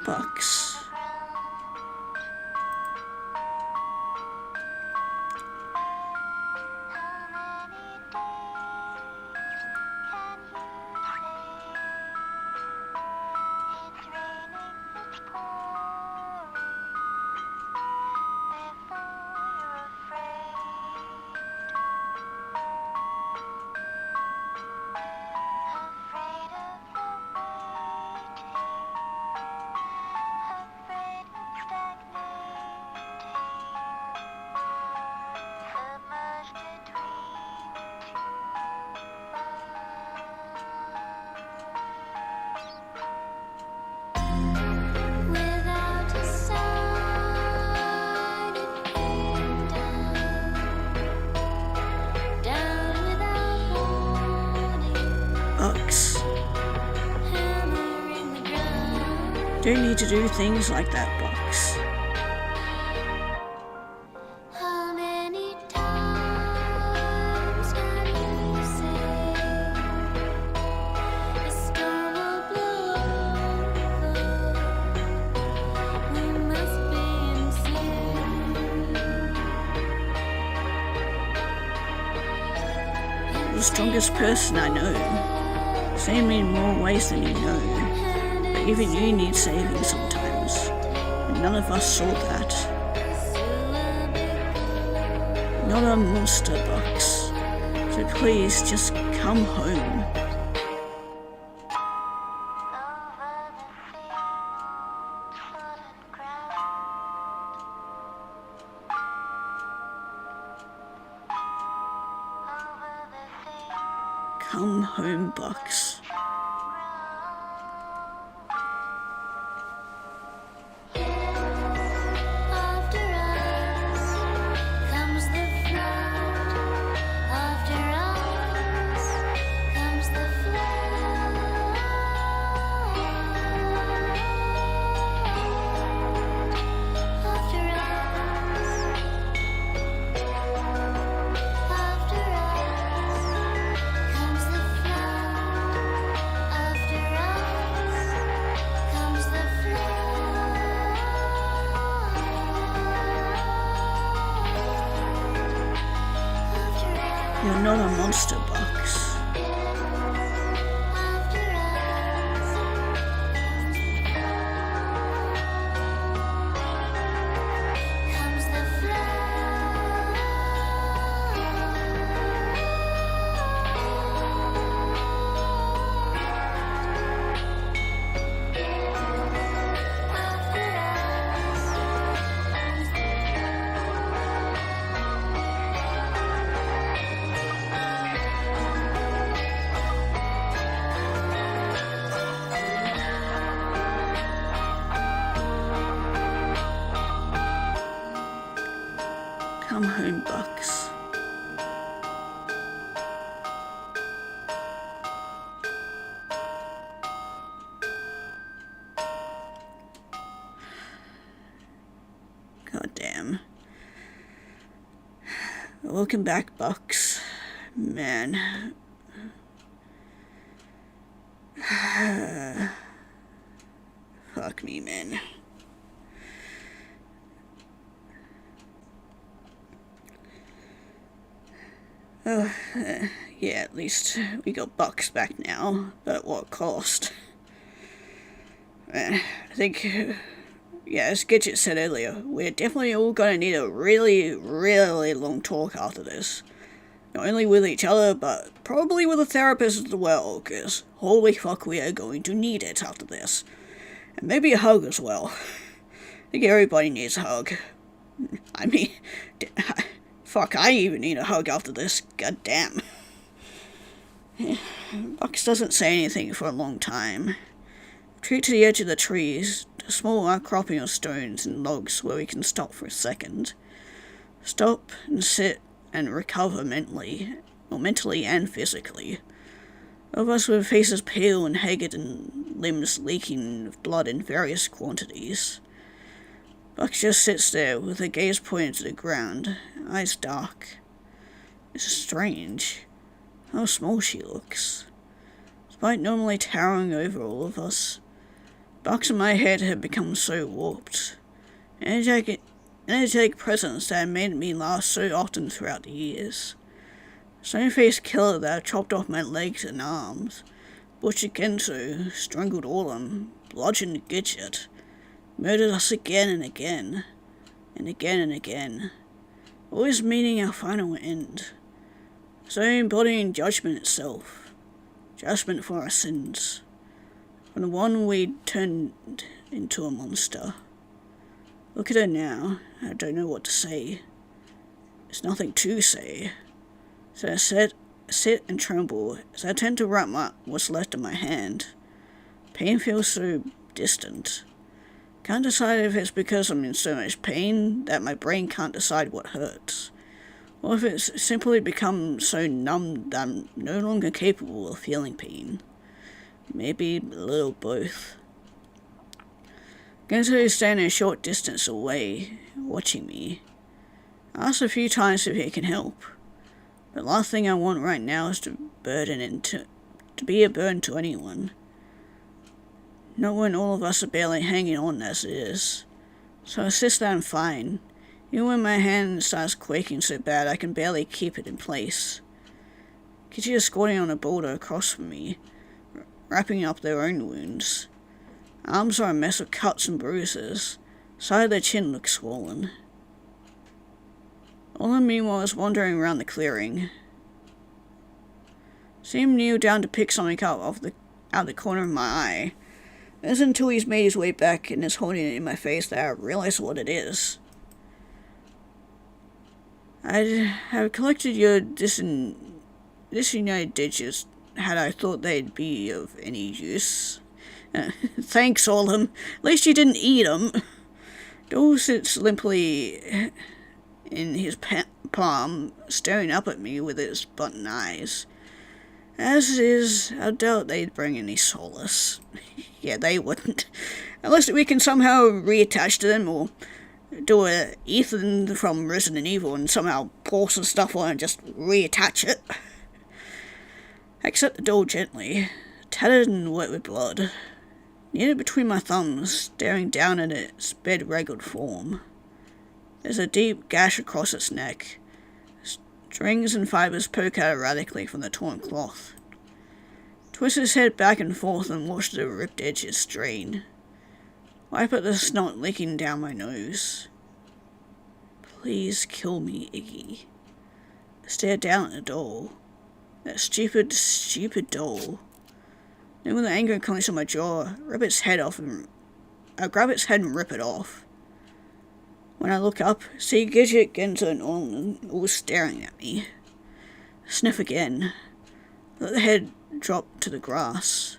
Bucks. Bucks. Don't need to do things like that, Bucks. You're the strongest person I know. Save me in more ways than you know. But even you need saving sometimes. And none of us saw that. Not a monster, Bucks. So please, just come home. Come home, Bucks. You're not a monster, Bucks. Come home, Bucks. God damn. Welcome back, Bucks. Man. Fuck me, man. Oh, yeah, at least we got Bucks back now, but at what cost? I think, yeah, as Gidget said earlier, we're definitely all gonna need a really, really long talk after this. Not only with each other, but probably with a therapist as well, because holy fuck, we are going to need it after this. And maybe a hug as well. I think everybody needs a hug. I mean, fuck, I even need a hug after this. God damn. Bucks doesn't say anything for a long time. Retreat to the edge of the trees, a small outcropping of stones and logs where we can stop for a second. Stop and sit and recover mentally and physically. Of us with faces pale and haggard and limbs leaking with blood in various quantities. Bucks just sits there with her gaze pointed to the ground, eyes dark. It's strange how small she looks. Despite normally towering over all of us, Bucks in my head had become so warped. Energetic presence that had made me laugh so often throughout the years. Stone-faced killer that had chopped off my legs and arms, butchered Genzo, strangled Orlum, bludgeoned Gidget, murdered us again and again, and again and again, always meaning our final end. So embodying judgment itself, judgment for our sins, for the one we'd turned into a monster. Look at her now, I don't know what to say. There's nothing to say. So I sit and tremble as I tend to wrap what's left of my hand. Pain feels so distant. Can't decide if it's because I'm in so much pain that my brain can't decide what hurts, or if it's simply become so numb that I'm no longer capable of feeling pain. Maybe a little both. Genzo is standing a short distance away, watching me. I asked a few times if he can help, but the last thing I want right now is to be a burden to anyone. Not when all of us are barely hanging on as it is. So I sit there and fine, even when my hand starts quaking so bad I can barely keep it in place. Kitty is squatting on a boulder across from me, wrapping up their own wounds. Arms are a mess of cuts and bruises. Side of their chin looks swollen. Orlum meanwhile is wandering around the clearing. See him kneel down to pick something up out of the corner of my eye. It isn't until he's made his way back and is holding it in my face that I realize what it is. I'd have collected your disunited digits had I thought they'd be of any use. Thanks, Orlum. At least you didn't eat 'em. Dole sits limply in his palm, staring up at me with his button eyes. As it is, I doubt they'd bring any solace. Yeah, they wouldn't. Unless we can somehow reattach to them, or do a Ethan from Resident Evil and somehow pour some stuff on and just reattach it. I accept the doll gently, tattered and wet with blood. Knead it between my thumbs, staring down at its bed-wriggled form. There's a deep gash across its neck, Strings and fibers poke out erratically from the torn cloth. Twist his head back and forth and watch the ripped edges strain. Wipe at the snot leaking down my nose. Please kill me, Iggy. Stare down at the doll. That stupid, stupid doll. Then with the anger clench on my jaw, rip its head off and I grab its head and rip it off. When I look up, see Gidget, Genzo, and Orland all staring at me. Sniff again. Let the head drop to the grass.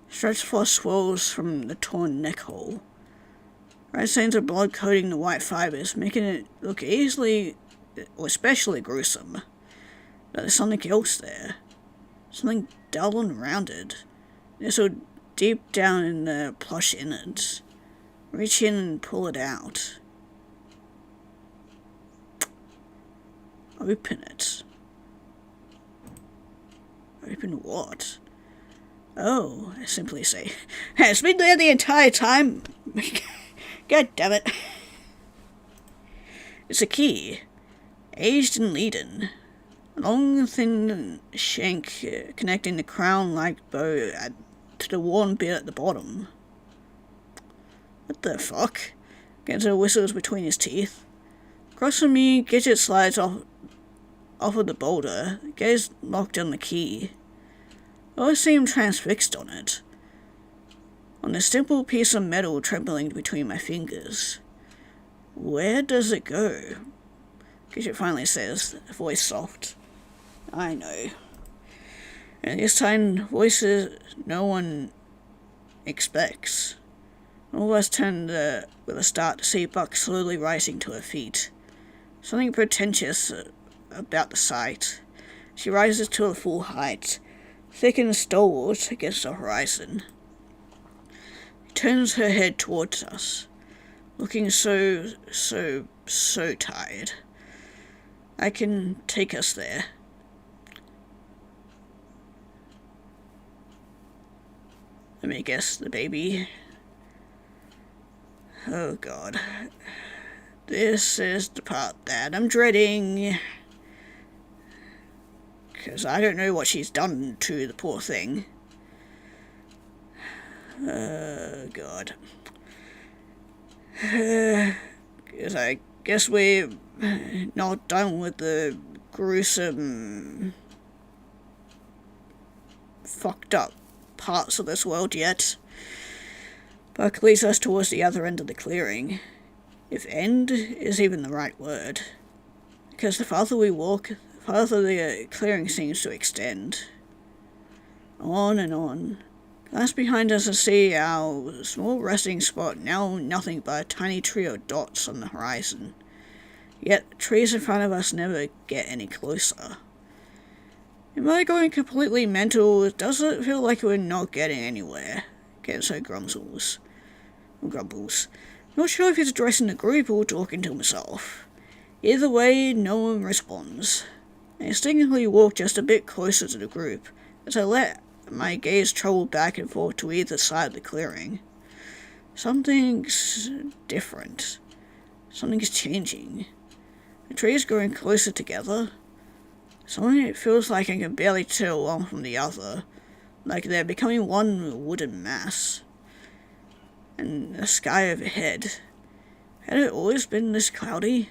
Stretch floss swirls from the torn neck hole. Red stains of blood coating the white fibers, making it look easily or especially gruesome. But there's something else there. Something dull and rounded. Nestled deep down in the plush innards. Reach in and pull it out. Open it. Open what? Oh, I simply say, it's been there the entire time. God damn it. It's a key. Aged and leaden. A long, thin shank connecting the crown-like bow to the worn bit at the bottom. What the fuck? Genzo whistles between his teeth. Across from me, Gidget slides off of the boulder, gaze locked on the key. I seem transfixed on it. On the simple piece of metal trembling between my fingers. Where does it go? Gidget finally says, voice soft. I know. And this time, voices no one expects. All of us turned with a start to see Buck slowly rising to her feet. Something pretentious about the sight. She rises to her full height, thick and stalwart against the horizon. She turns her head towards us, looking so tired. I can take us there. Let me guess, the baby. Oh God. This is the part that I'm dreading. Because I don't know what she's done to the poor thing. God. Because I guess we're not done with the gruesome, fucked up parts of this world yet. Buck leads us towards the other end of the clearing. If end is even the right word. Because the farther we walk, the farther the clearing seems to extend. On and on. Glance behind us and see our small resting spot, now nothing but a tiny trio of dots on the horizon. Yet the trees in front of us never get any closer. Am I going completely mental? Does it feel like we're not getting anywhere? Genzo grumbles. Not sure if he's addressing the group or talking to himself. Either way, no one responds. I instinctively walk just a bit closer to the group, as I let my gaze travel back and forth to either side of the clearing. Something's different. Something's changing. The trees growing closer together. Suddenly it feels like I can barely tell one from the other, like they're becoming one wooden mass. And the sky overhead. Had it always been this cloudy?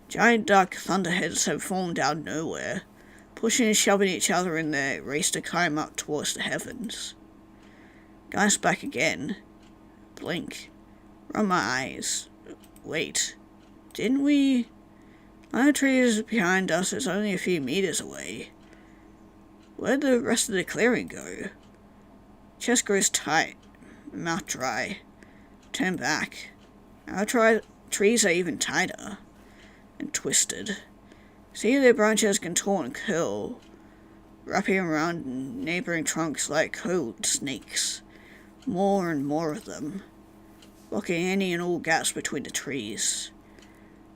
Giant dark thunderheads have formed out of nowhere, pushing and shoving each other in their race to climb up towards the heavens. Glance back again. Blink. Run my eyes. Wait. Didn't we? Line of trees behind us is only a few meters away. Where'd the rest of the clearing go? Chest grows tight. Mouth dry. Turn back. Our trees are even tighter. And twisted. See their branches contort and curl, wrapping around neighboring trunks like coiled snakes. More and more of them, blocking any and all gaps between the trees.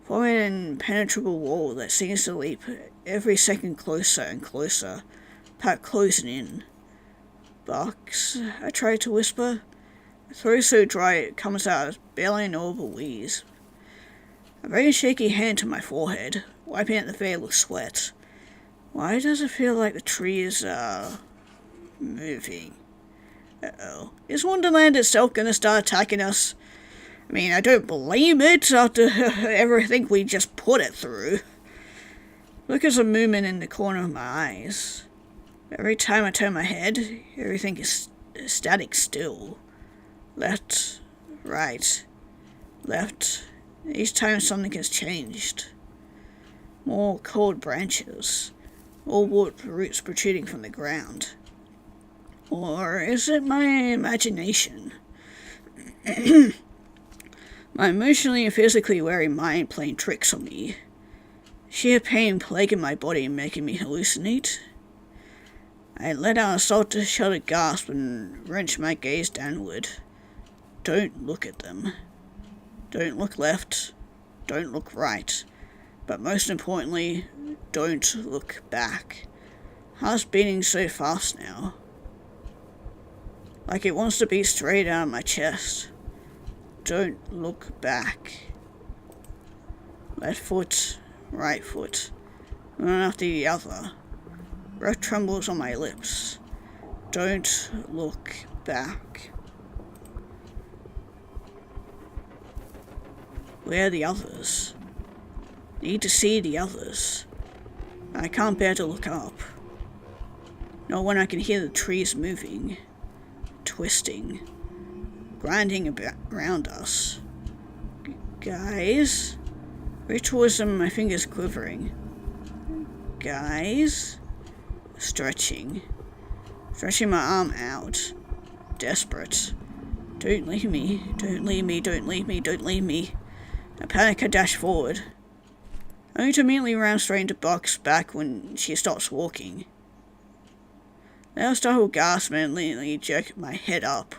Forming an impenetrable wall that seems to leap every second closer and closer, packed closing in. Bucks, I try to whisper. My throat so dry it comes out as barely an audible wheeze. I bring a shaky hand to my forehead, wiping out the veil of sweat. Why does it feel like the tree is, moving? Uh-oh. Is Wonderland itself gonna start attacking us? I mean, I don't blame it after everything we just put it through. Look at the movement in the corner of my eyes. Every time I turn my head, everything is static still. Left, right, left. Each time something has changed. More cold branches, all warped roots protruding from the ground. Or is it my imagination? My emotionally and physically weary mind playing tricks on me. Sheer pain plaguing my body and making me hallucinate. I let out a salt-shuddered gasp and wrenched my gaze downward. Don't look at them. Don't look left. Don't look right. But most importantly, don't look back. Heart's beating so fast now. Like it wants to beat straight out of my chest. Don't look back. Left foot, right foot, one after the other. Breath trembles on my lips. Don't look back. Where are the others? Need to see the others. I can't bear to look up. Not when I can hear the trees moving, twisting, grinding around us. Guys? Reach towards them, my fingers quivering. Guys? Stretching my arm out. Desperate. Don't leave me, don't leave me, don't leave me, don't leave me. I panic, I dash forward. Only to immediately round straight into Buck's back when she stops walking. Then I startle gasp and immediately jerk my head up.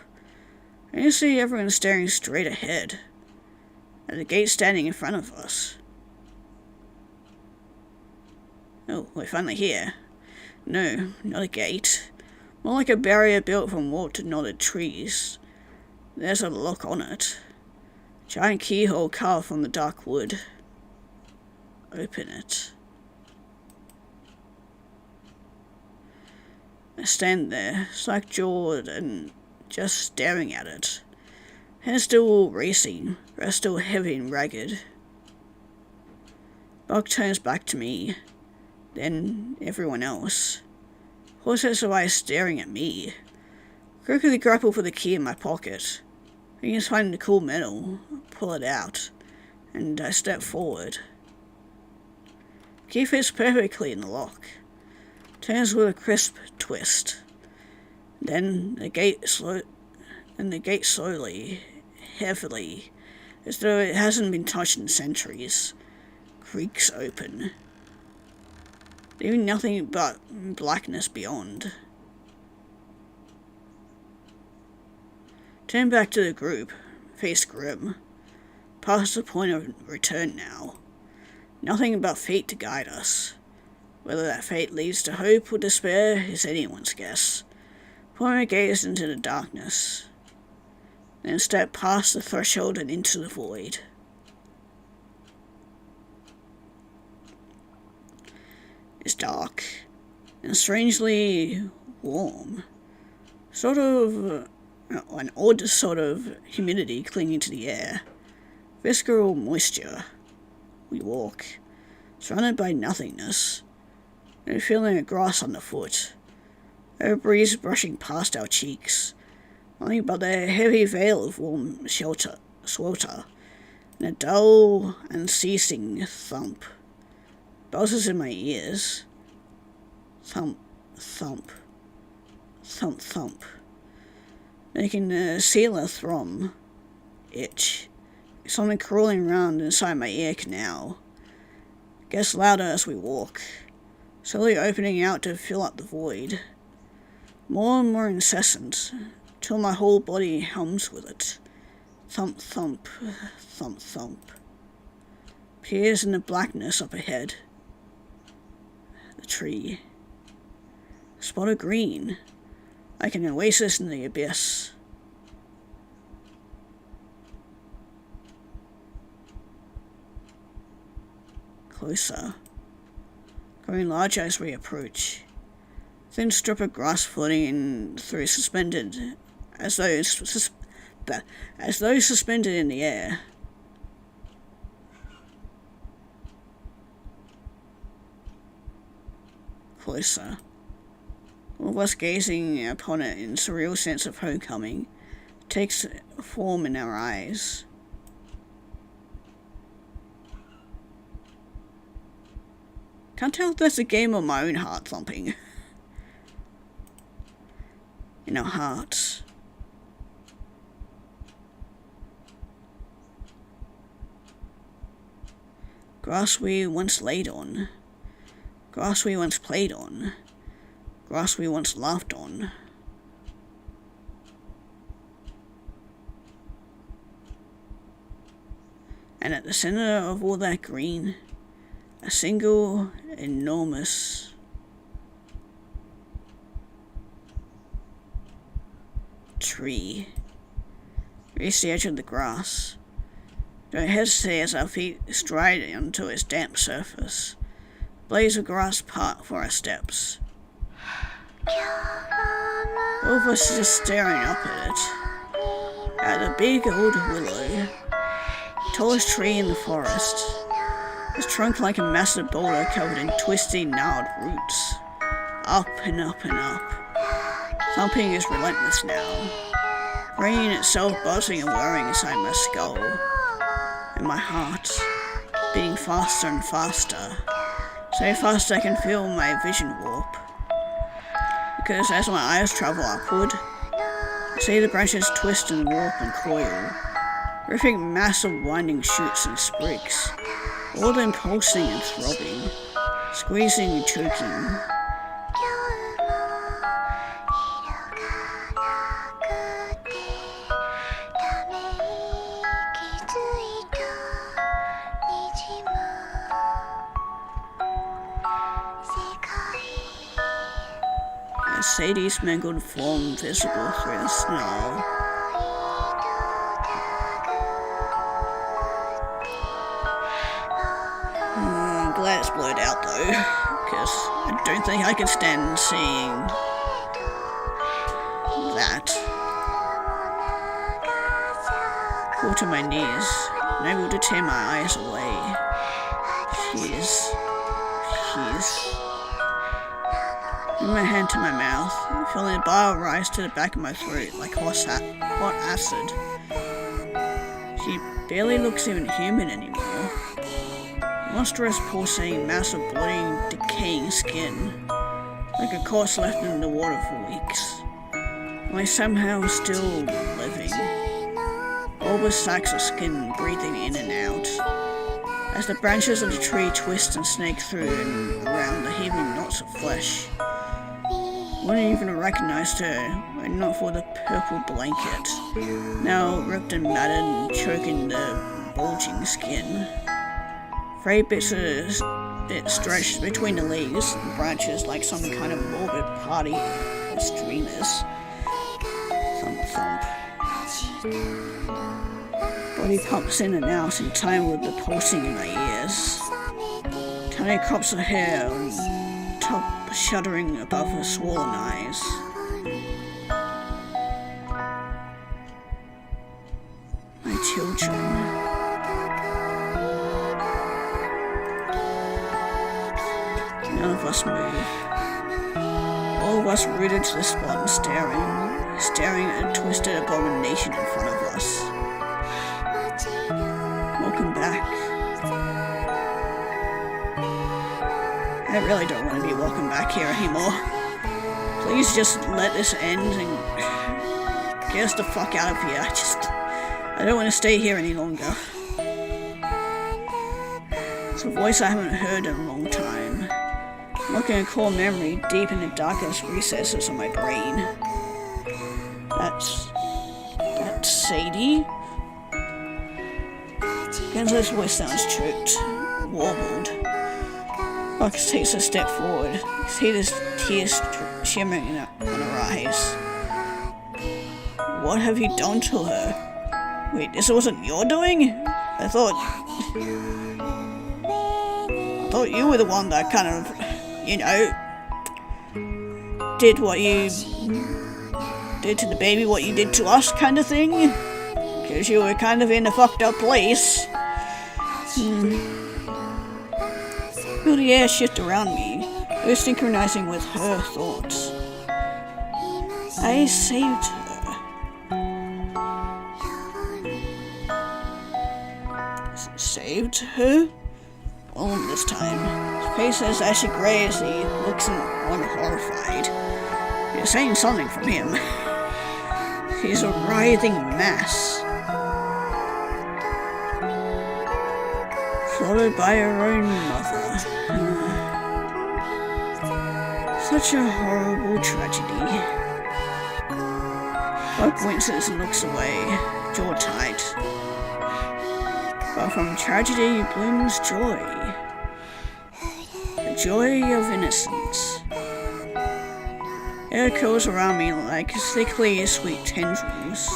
I can see everyone staring straight ahead, at the gate standing in front of us. Oh, we're finally here. No, not a gate. More like a barrier built from warped and knotted trees. There's a lock on it. Giant keyhole carved from the dark wood. Open it. I stand there, slack-jawed and just staring at it. Head still racing, breath still heavy and ragged. Buck turns back to me, then everyone else. Horse has her eyes staring at me. Quickly grapple for the key in my pocket. I can find the cool metal, pull it out, and I step forward. Key fits perfectly in the lock. Turns with a crisp twist. Then the gate slowly, heavily, as though it hasn't been touched in centuries, creaks open, leaving nothing but blackness beyond. Turn back to the group, face grim. Past the point of return now. Nothing but fate to guide us. Whether that fate leads to hope or despair is anyone's guess. Point my gaze into the darkness, then step past the threshold and into the void. It's dark, and strangely warm. Sort of an odd sort of humidity clinging to the air. Visceral moisture. We walk, surrounded by nothingness, and feeling a grass underfoot. A breeze brushing past our cheeks, nothing but a heavy veil of warm swelter, and a dull, unceasing thump. Buzzes in my ears. Thump, thump, thump, thump, making the sealer thrum, itch. Something crawling around inside my ear canal. Gets louder as we walk, slowly opening out to fill up the void. More and more incessant, till my whole body hums with it. Thump, thump, thump, thump. Peers in the blackness up ahead. The tree. A spot of green, like an oasis in the abyss. Closer. growing larger as we approach. Thin strip of grass floating in through suspended, as though suspended in the air. Closer. All of us gazing upon it in surreal sense of homecoming takes form in our eyes. Can't tell if that's a game or my own heart thumping. In our hearts. Grass we once laid on. Grass we once played on. Grass we once laughed on. And at the center of all that green, a single enormous tree. Reach the edge of the grass. Don't hesitate as our feet stride onto its damp surface. Blades of grass part for our steps. All of us just staring up at it. At a big old willow. Tallest tree in the forest. Its trunk like a massive boulder covered in twisty, gnarled roots. Up and up and up. Thumping is relentless now. Brain itself buzzing and whirring inside my skull. And my heart beating faster and faster. So fast I can feel my vision warp. Because as my eyes travel upward, I see the branches twist and warp and coil, ripping massive winding shoots and sprigs, all of them pulsing and throbbing, squeezing and choking. Sadie's mangled form visible through the snow. I'm glad it's blurred out though, because I don't think I can stand seeing that. Fall to my knees, unable to tear my eyes away. She's Putting my hand to my mouth, feeling a bile rise to the back of my throat like hot acid. She barely looks even human anymore. Monstrous, pulsating, massive, bloody, decaying skin, like a corpse left in the water for weeks. Only somehow still living. Bulbous sacks of skin breathing in and out. As the branches of the tree twist and snake through and around the heaving knots of flesh. Wouldn't even have recognized her, were it not for the purple blanket, now ripped and matted and choking the bulging skin. Frayed bits of it stretched between the leaves and branches like some kind of morbid party of streamers. Thump thump. Body pumps in and out in time with the pulsing in my ears. Tiny crops of hair on top shuddering above her swollen eyes. My children. None of us move. All of us rooted to the spot and staring at a twisted abomination in front of us. Welcome back. I really don't want to be welcome back here anymore. Please just let this end and get us the fuck out of here. I don't want to stay here any longer. It's a voice I haven't heard in a long time. Looking a core memory deep in the darkest recesses of my brain. That's Sadie? Genzo's voice sounds choked, warbled. Marcus takes a step forward. You see this tears shimmering on her eyes. What have you done to her? Wait, this wasn't your doing? I thought you were the one that kind of you know, did what you did to the baby, what you did to us, kind of thing. Because you were kind of in a fucked up place. Well, the air shifted around me, her synchronizing with her thoughts. I saved her. Saved her? All this time. His face is ashy grey as he looks on horrified. You're saying something from him. He's a writhing mass. Followed by her own mother. Such a horrible tragedy. Hope winces and looks away, jaw tight. But from tragedy blooms joy. The joy of innocence. Air curls around me like sickly sweet tendrils.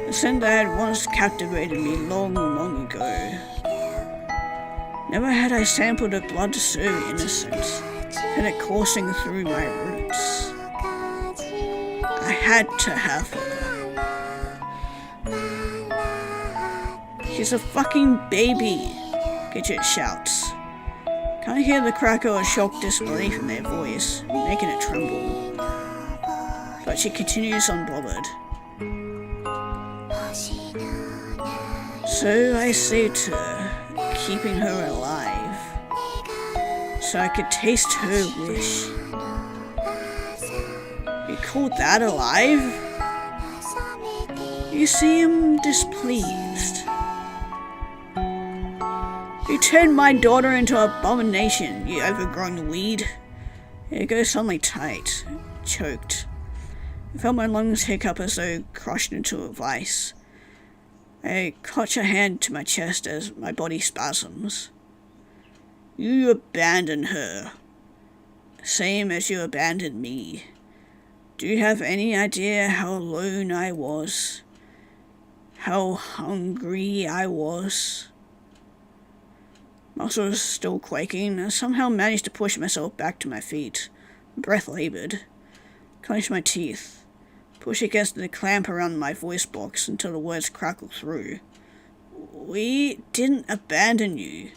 The scent that had once captivated me long, long ago. Never had I sampled a blood so innocent, had it coursing through my roots. I had to have her. She's a fucking baby, Gidget shouts. Can't hear the crackle of shocked disbelief in their voice, making it tremble. But she continues unbothered. So I saved her, keeping her alive, so I could taste her wish. You called that alive? You seem displeased. You turned my daughter into an abomination, you overgrown weed. It goes suddenly tight, choked. I felt my lungs hiccup as though crushed into a vice. I clutch a hand to my chest as my body spasms. You abandoned her. Same as you abandoned me. Do you have any idea how alone I was? How hungry I was? Muscles still quaking, I somehow managed to push myself back to my feet. Breath labored. Clenched my teeth. Push against the clamp around my voice box until the words crackled through. We didn't abandon you.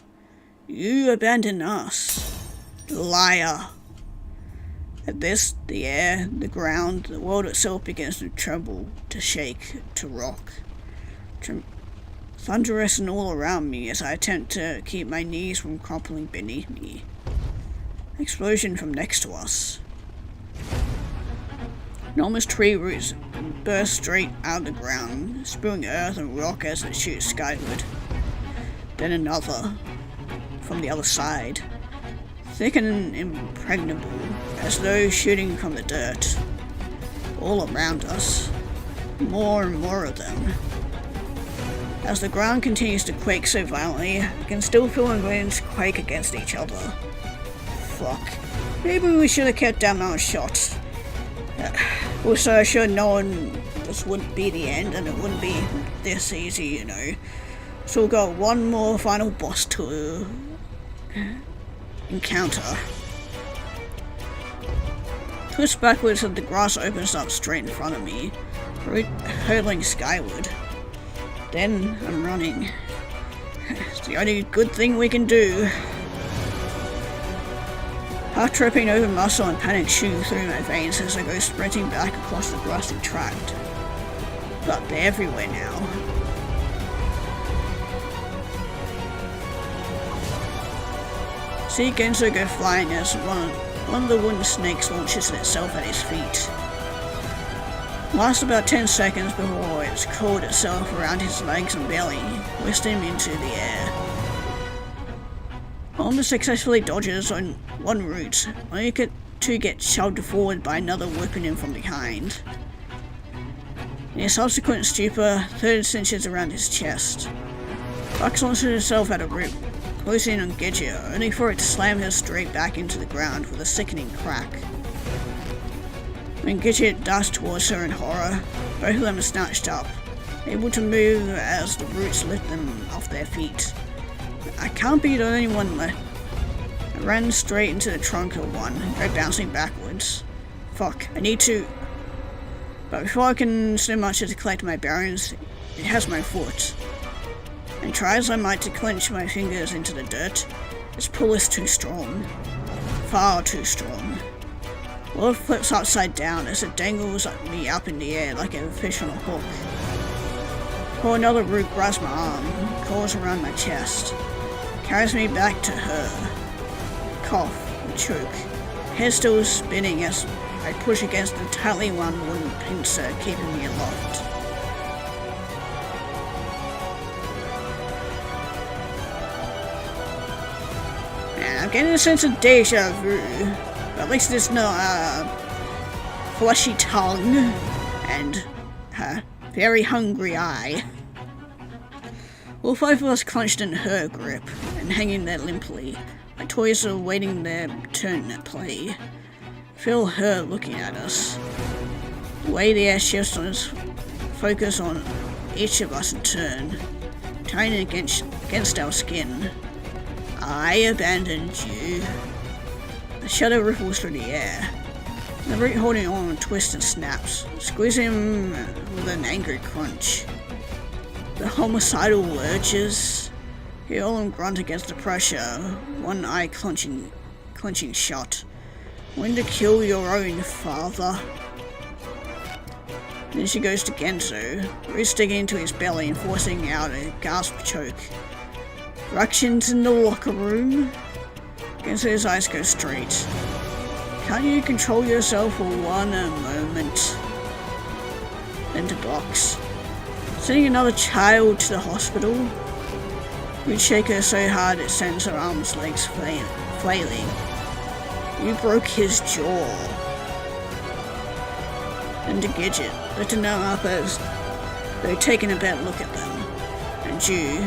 You abandoned us. Liar. At this, the air, the ground, the world itself begins to tremble, to shake, to rock. Thunderous and all around me as I attempt to keep my knees from crumpling beneath me. Explosion from next to us. Enormous tree roots burst straight out of the ground, spewing earth and rock as it shoots skyward. Then another, from the other side, thick and impregnable, as though shooting from the dirt. All around us, more and more of them. As the ground continues to quake so violently, I can still feel my bones quake against each other. Fuck. Maybe we should have kept our mouths shut. Also, I should have known this wouldn't be the end and it wouldn't be this easy, you know. So we've got one more final boss to encounter. Twist backwards and the grass opens up straight in front of me, hurtling skyward. Then I'm running. It's the only good thing we can do. Heart tripping over muscle and panic shooting through my veins as I go sprinting back across the grassy tract. But they're everywhere now. See Genzo go flying as one of the wooden snakes launches itself at his feet. Lasts about 10 seconds before it's coiled itself around his legs and belly, whistling him into the air. Almost successfully dodges on one route, only to get shoved forward by another whipping him from behind. In his subsequent stupor, third cinches around his chest. Bucks launches himself at a root, closing in on Gidget, only for it to slam her straight back into the ground with a sickening crack. When Gidget dashed towards her in horror, both of them are snatched up, able to move as the roots lift them off their feet. I can't be the only one left. I I ran straight into the trunk of one, go bouncing backwards. Fuck, I need to... But before I can so much as to collect my bearings, it has my foot. And try as I might to clench my fingers into the dirt, its pull is too strong. Far too strong. Well, it flips upside down as it dangles me up in the air like a fish on a hook. Or another root grabs my arm, curls around my chest, carries me back to her. Cough and choke, head still spinning as I push against the tightly wound wooden pincer keeping me aloft. And I'm getting a sense of deja vu, but at least there's no fleshy tongue and a very hungry eye. All five of us clenched in her grip and hanging there limply, like toys are waiting their turn at play. Feel her looking at us. The way the air shifts on us, focus on each of us in turn, tying against our skin. I abandoned you. The shudder ripples through the air. The root holding on twists and snaps, squeezing him with an angry crunch. The homicidal lurches. Heal and grunt against the pressure, one eye clenching shut. When to kill your own father. Then she goes to Genzo, Root digging into his belly and forcing out a gasp choke. Ructions in the locker room. Genzo's eyes go straight. Can't you control yourself for one moment? Then to Box. Sending another child to the hospital. You'd shake her so hard it sends her arms and legs flailing. You broke his jaw. And to Gidget, lifting them up as though taking a bad look at them. And you,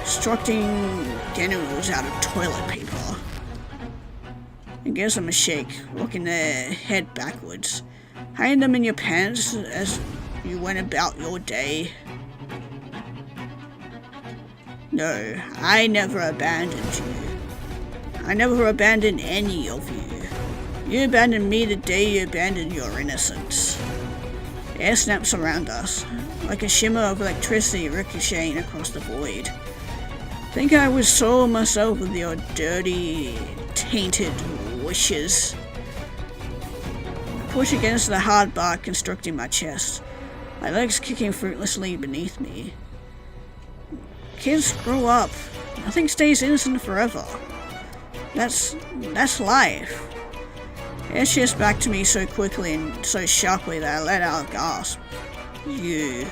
structing generals out of toilet paper. And gives them a shake, rocking their head backwards, hiding them in your pants as you went about your day. No, I never abandoned you. I never abandoned any of you. You abandoned me the day you abandoned your innocence. Air snaps around us, like a shimmer of electricity ricocheting across the void. Think I would soil myself with your dirty, tainted wishes. I push against the hard bark constricting my chest, my legs kicking fruitlessly beneath me. Kids grow up. Nothing stays innocent forever. That's life. Air shifts back to me so quickly and so sharply that I let out a gasp. You.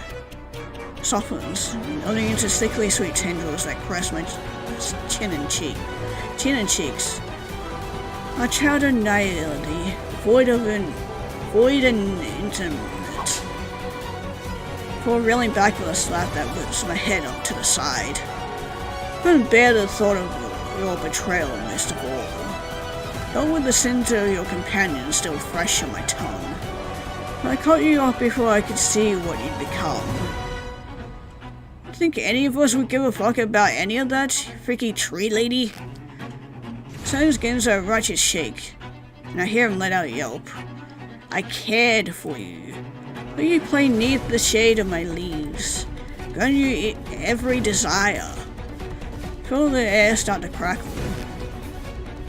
Softens, nodding into sickly sweet tendrils that caress my chin and cheeks. My childhood naivety, void and intimate. Before reeling back with a slap that whips my head up to the side. I couldn't bear the thought of your betrayal most of all. Not with the sins of your companion still fresh on my tongue. I cut you off before I could see what you'd become. Think any of us would give a fuck about any of that, freaky tree lady? Sounds Genzo a righteous shake, and I hear him let out a yelp. I cared for you. But you play neath the shade of my leaves, grant you every desire. Feel the air start to crackle.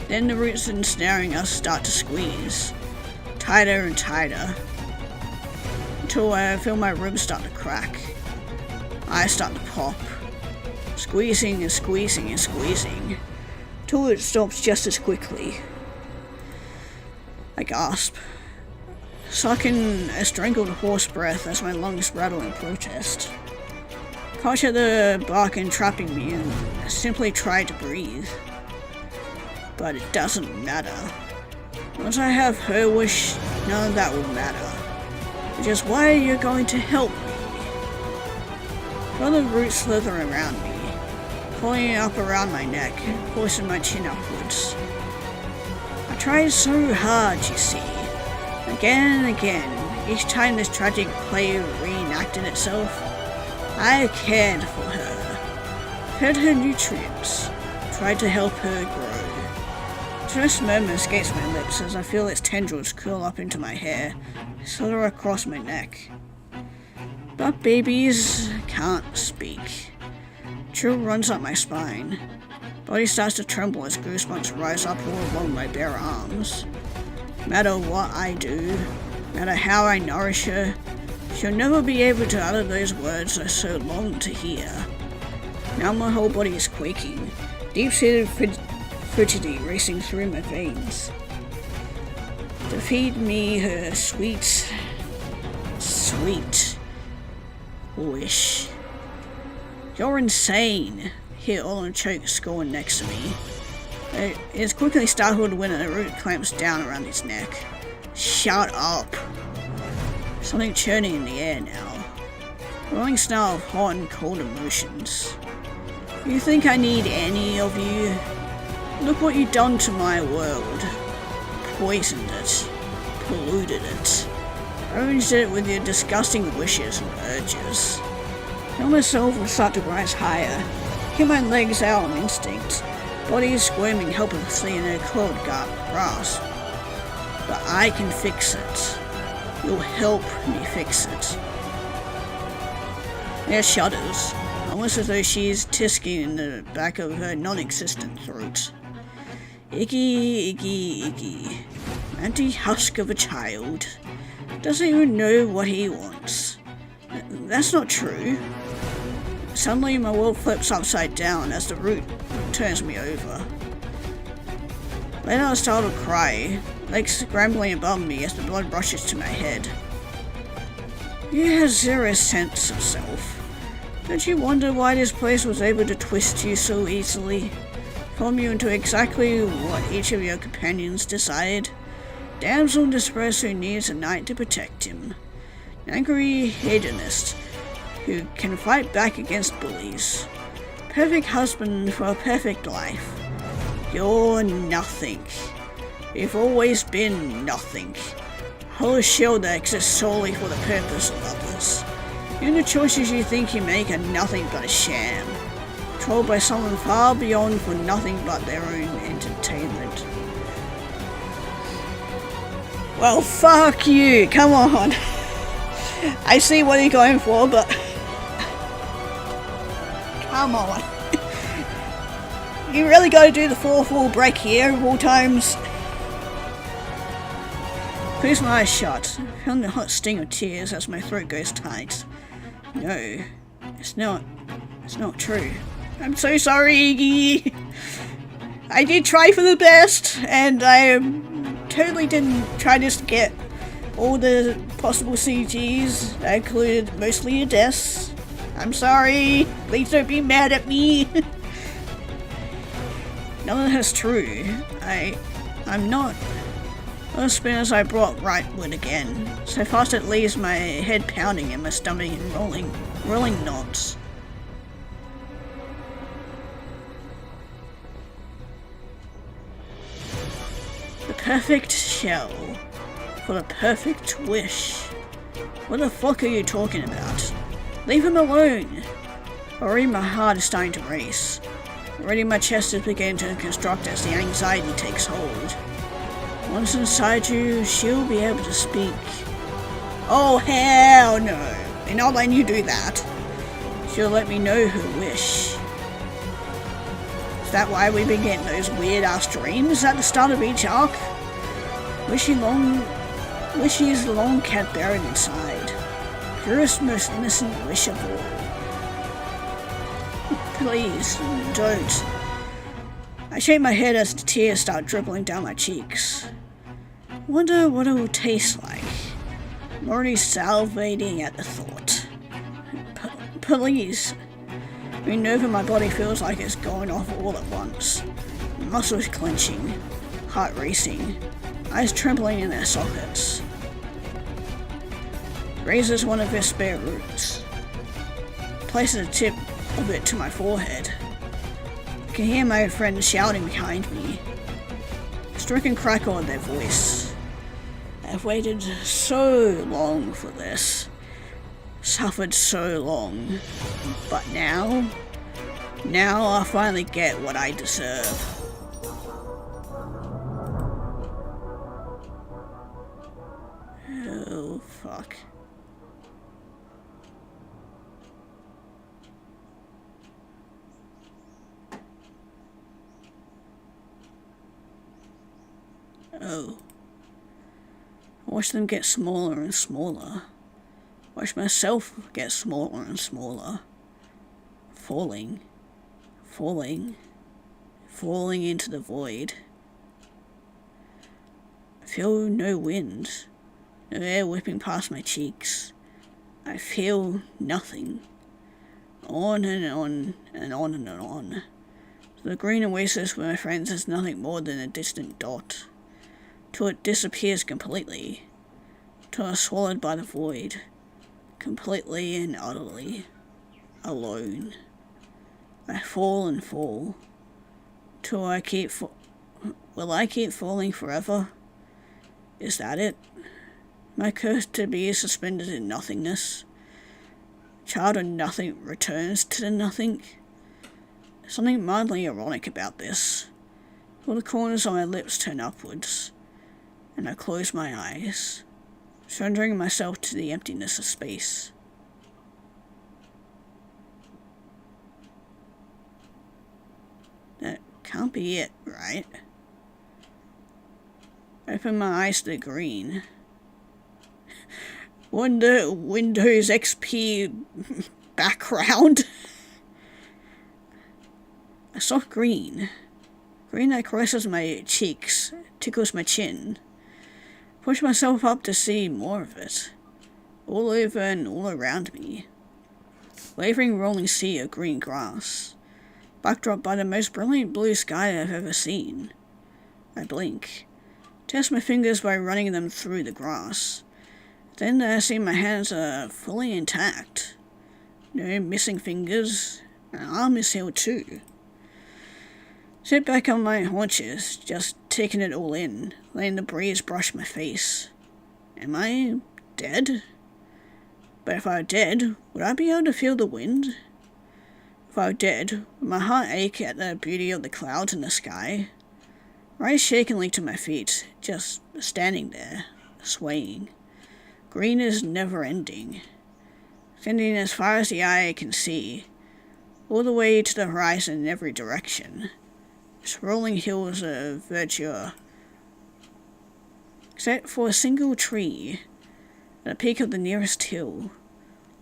Then the roots ensnaring us start to squeeze, tighter and tighter, until I feel my ribs start to crack. I start to pop, squeezing and squeezing and squeezing, till it stops just as quickly. I gasp, sucking a strangled horse breath as my lungs rattle in protest. Caught at the bark entrapping me and simply tried to breathe. But it doesn't matter. Once I have her wish, none of that will matter. Which is why you're going to help me. Other roots slither around me, pulling up around my neck, forcing my chin upwards. I tried so hard, you see, again and again, each time this tragic play reenacted itself. I cared for her, fed her nutrients, tried to help her grow. first murmur escapes my lips as I feel its tendrils curl up into my hair, slither across my neck. But babies can't speak. Chill runs up my spine. Body starts to tremble as goosebumps rise up all along my bare arms. No matter what I do, no matter how I nourish her, she'll never be able to utter those words I so long to hear. Now my whole body is quaking, deep-seated frigidity racing through my veins. To feed me her sweet wish. You're insane, hear Olin choke scorn next to me. It is quickly startled when a root clamps down around his neck. Shut up. Something churning in the air now. A rolling snarl of hot and cold emotions. You think I need any of you? Look what you've done to my world. Poisoned it. Polluted it. Ravaged it with your disgusting wishes and urges. I feel myself will start to rise higher. Kick my legs out on instinct. Body squirming helplessly in a cold grasp. But I can fix it. You'll help me fix it. There shudders, almost as though she's tisking in the back of her non-existent throat. Icky, icky, icky. Empty husk of a child. Doesn't even know what he wants. That's not true. Suddenly my world flips upside down as the root turns me over. Let out a startled cry, legs scrambling above me as the blood rushes to my head. You have zero sense of self. Don't you wonder why this place was able to twist you so easily? Form you into exactly what each of your companions desired? Damsel in distress who needs a knight to protect him. An angry hedonist who can fight back against bullies. Perfect husband for a perfect life. You're nothing. You've always been nothing. Hollow shell that exists solely for the purpose of others. Even the choices you think you make are nothing but a sham. Controlled by someone far beyond for nothing but their own entertainment. Well, fuck you, come on. I see what you're going for, but... come on. You really gotta do the 4-4 break here of all times. Close my eyes shut, feeling the hot sting of tears as my throat goes tight. No, it's not true. I'm so sorry, Iggy. I did try for the best, and I totally didn't try just to get all the possible CGs. That included mostly your deaths. I'm sorry. Please don't be mad at me. None of that's true. I'm not. Those spinners I brought rightward again, so fast it leaves my head pounding and my stomach in rolling knots. The perfect shell for the perfect wish. What the fuck are you talking about? Leave him alone. Already my heart is starting to race. Already my chest is beginning to construct as the anxiety takes hold. Once inside you, she'll be able to speak. Oh hell no! They're not letting you do that. She'll let me know her wish. Is that why we've been getting those weird ass dreams at the start of each arc? Wishes long kept buried inside. Purest, most innocent wish of all. Please, don't. I shake my head as the tears start dribbling down my cheeks. Wonder what it will taste like. I'm already salivating at the thought. Please. Every nerve in my body feels like it's going off all at once. Muscles clenching, heart racing, eyes trembling in their sockets. Raises one of her spare roots. Places the tip of it to my forehead. I can hear my friends shouting behind me. A stricken crackle in their voice. I've waited so long for this. Suffered so long. But now I'll finally get what I deserve. fuck? Oh. Watch them get smaller and smaller. Watch myself get smaller and smaller. Falling. Falling. Falling into the void. I feel no wind. No air whipping past my cheeks. I feel nothing. On and on and on and on. The green oasis with my friends is nothing more than a distant dot. Till it disappears completely. Till I'm swallowed by the void. Completely and utterly. Alone. I fall and fall. Till I keep will I keep falling forever? Is that it? Am I cursed to be suspended in nothingness? Child of nothing returns to the nothing? Something mildly ironic about this. All the corners of my lips turn upwards, and I close my eyes, surrendering myself to the emptiness of space. That can't be it, right? I open my eyes to the green. Windows XP background. A soft green. Green that caresses my cheeks, tickles my chin. Push myself up to see more of it. All over and all around me. Wavering rolling sea of green grass. Backdrop by the most brilliant blue sky I've ever seen. I blink. Test my fingers by running them through the grass. Then I see my hands are fully intact. No missing fingers. My arm is healed too. Sit back on my haunches, just taking it all in, letting the breeze brush my face. Am I dead? But if I were dead, would I be able to feel the wind? If I were dead, would my heart ache at the beauty of the clouds in the sky? Rise shakenly to my feet, just standing there, swaying. Green is never ending. Extending as far as the eye can see, all the way to the horizon in every direction. Its rolling hills of verdure, except for a single tree at the peak of the nearest hill,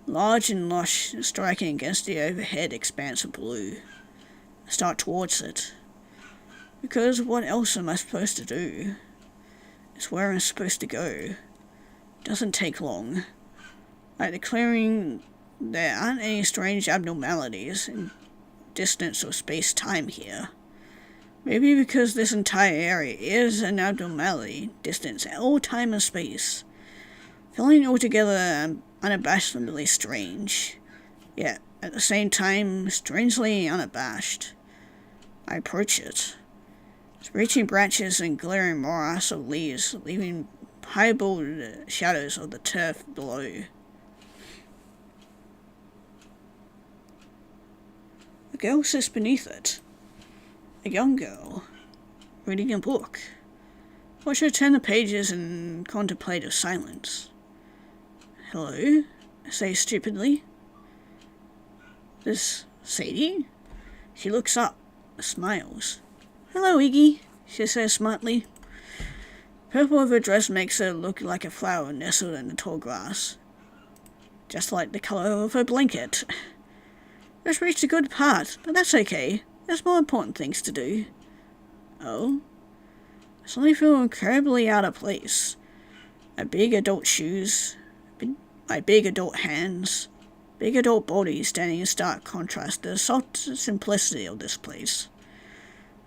large and lush, striking against the overhead expanse of blue. I start towards it, because what else am I supposed to do? It's where I'm supposed to go. It doesn't take long. Like the clearing, there aren't any strange abnormalities in distance or space-time here. Maybe because this entire area is an abnormality, distance, all time and space. Feeling altogether unabashedly strange, yet at the same time strangely unabashed. I approach it. It's reaching branches and glaring morass of leaves, leaving highballed shadows of the turf below. A girl sits beneath it. A young girl, reading a book. Watch her turn the pages in contemplative silence. Hello, I say stupidly. This Sadie? She looks up, smiles. Hello, Iggy, she says smartly. Purple of her dress makes her look like a flower nestled in the tall grass. Just like the colour of her blanket. Just reached a good part, but that's okay. There's more important things to do. Oh? I suddenly feel incredibly out of place. My big adult shoes, my big adult hands, big adult body standing in stark contrast to the soft simplicity of this place.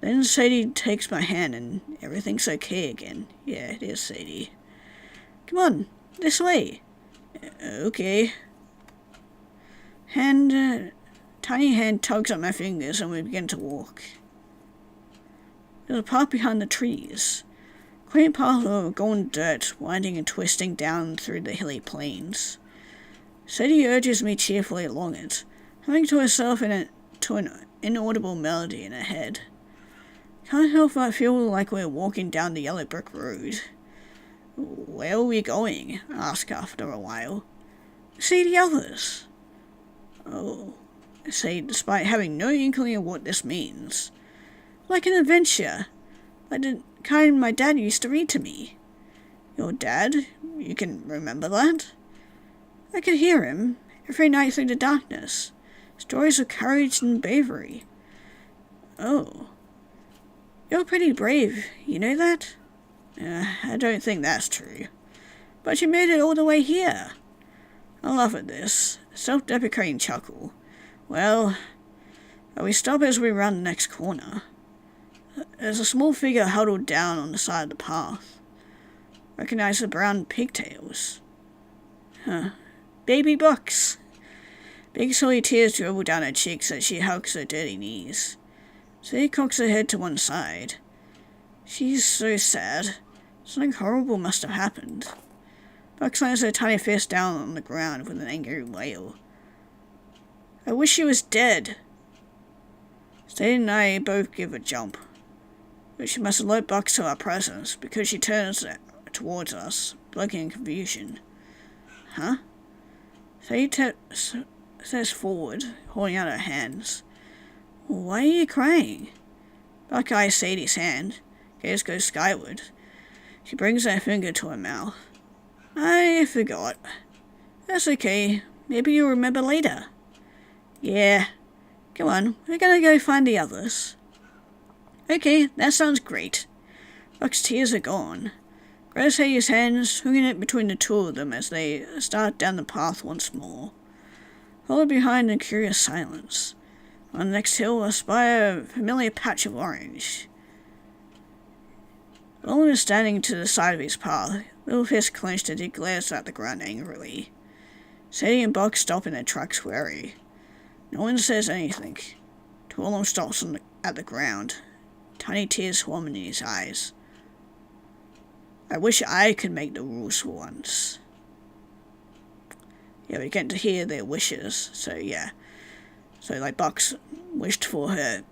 Then Sadie takes my hand and everything's okay again. Yeah, it is Sadie. Come on, this way. Okay. Tiny hand tugs at my fingers and we begin to walk. There's a path behind the trees. Quaint path of golden dirt winding and twisting down through the hilly plains. Sadie urges me cheerfully along it, humming to herself to an inaudible melody in her head. Can't help but feel like we're walking down the yellow brick road. Where are we going? I asked after a while. See the others. Oh, I say, despite having no inkling of what this means. Like an adventure, like the kind my dad used to read to me. Your dad? You can remember that? I could hear him every night through the darkness. Stories of courage and bravery. Oh. You're pretty brave, you know that? I don't think that's true. But you made it all the way here. I laugh at this self-deprecating chuckle. Well, we stop as we round the next corner. There's a small figure huddled down on the side of the path. Recognize the brown pigtails. Baby Bucks. Big salty tears dribble down her cheeks as she hugs her dirty knees. Sadie cocks her head to one side. She's so sad. Something horrible must have happened. Buck slams her tiny fist down on the ground with an angry wail. I wish she was dead. Sadie and I both give a jump. But she must alert Buck to our presence because she turns towards us, blinking in confusion. Huh? Sadie steps forward, holding out her hands. Why are you crying? Buck eyes Sadie's hand. Gaze goes skyward. She brings her finger to her mouth. I forgot. That's okay. Maybe you'll remember later. Yeah. Come on, we're gonna go find the others. Okay, that sounds great. Buck's tears are gone. Grabs Sadie's hand, swinging it between the two of them as they start down the path once more. Followed behind in curious silence. On the next hill, I spy a familiar patch of orange. Roland is standing to the side of his path, little fist clenched as he glares at the ground angrily. Sadie and Buck stop in their tracks wary. No one says anything. Roland stops at the ground, tiny tears swarming in his eyes. I wish I could make the rules for once. Yeah, we get to hear their wishes, so yeah. So, like, Buck's wished for her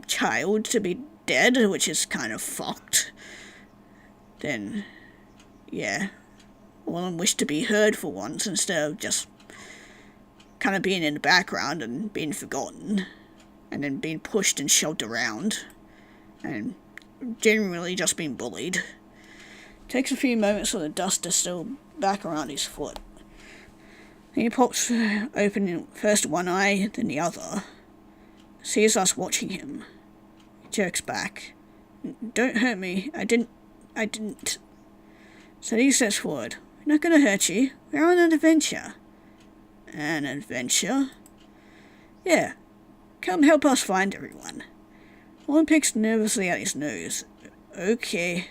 child to be dead, which is kind of fucked. Then, yeah, Roland wished to be heard for once instead of just kind of being in the background and being forgotten, and then being pushed and shoved around, and generally just being bullied. Takes a few moments for the dust to settle back around his foot. Then he pops open first one eye, then the other. Sees us watching him. He jerks back. Don't hurt me. I didn't. So he steps forward. We're not going to hurt you. We're on an adventure. An adventure? Yeah. Come help us find everyone. One picks nervously at his nose. Okay.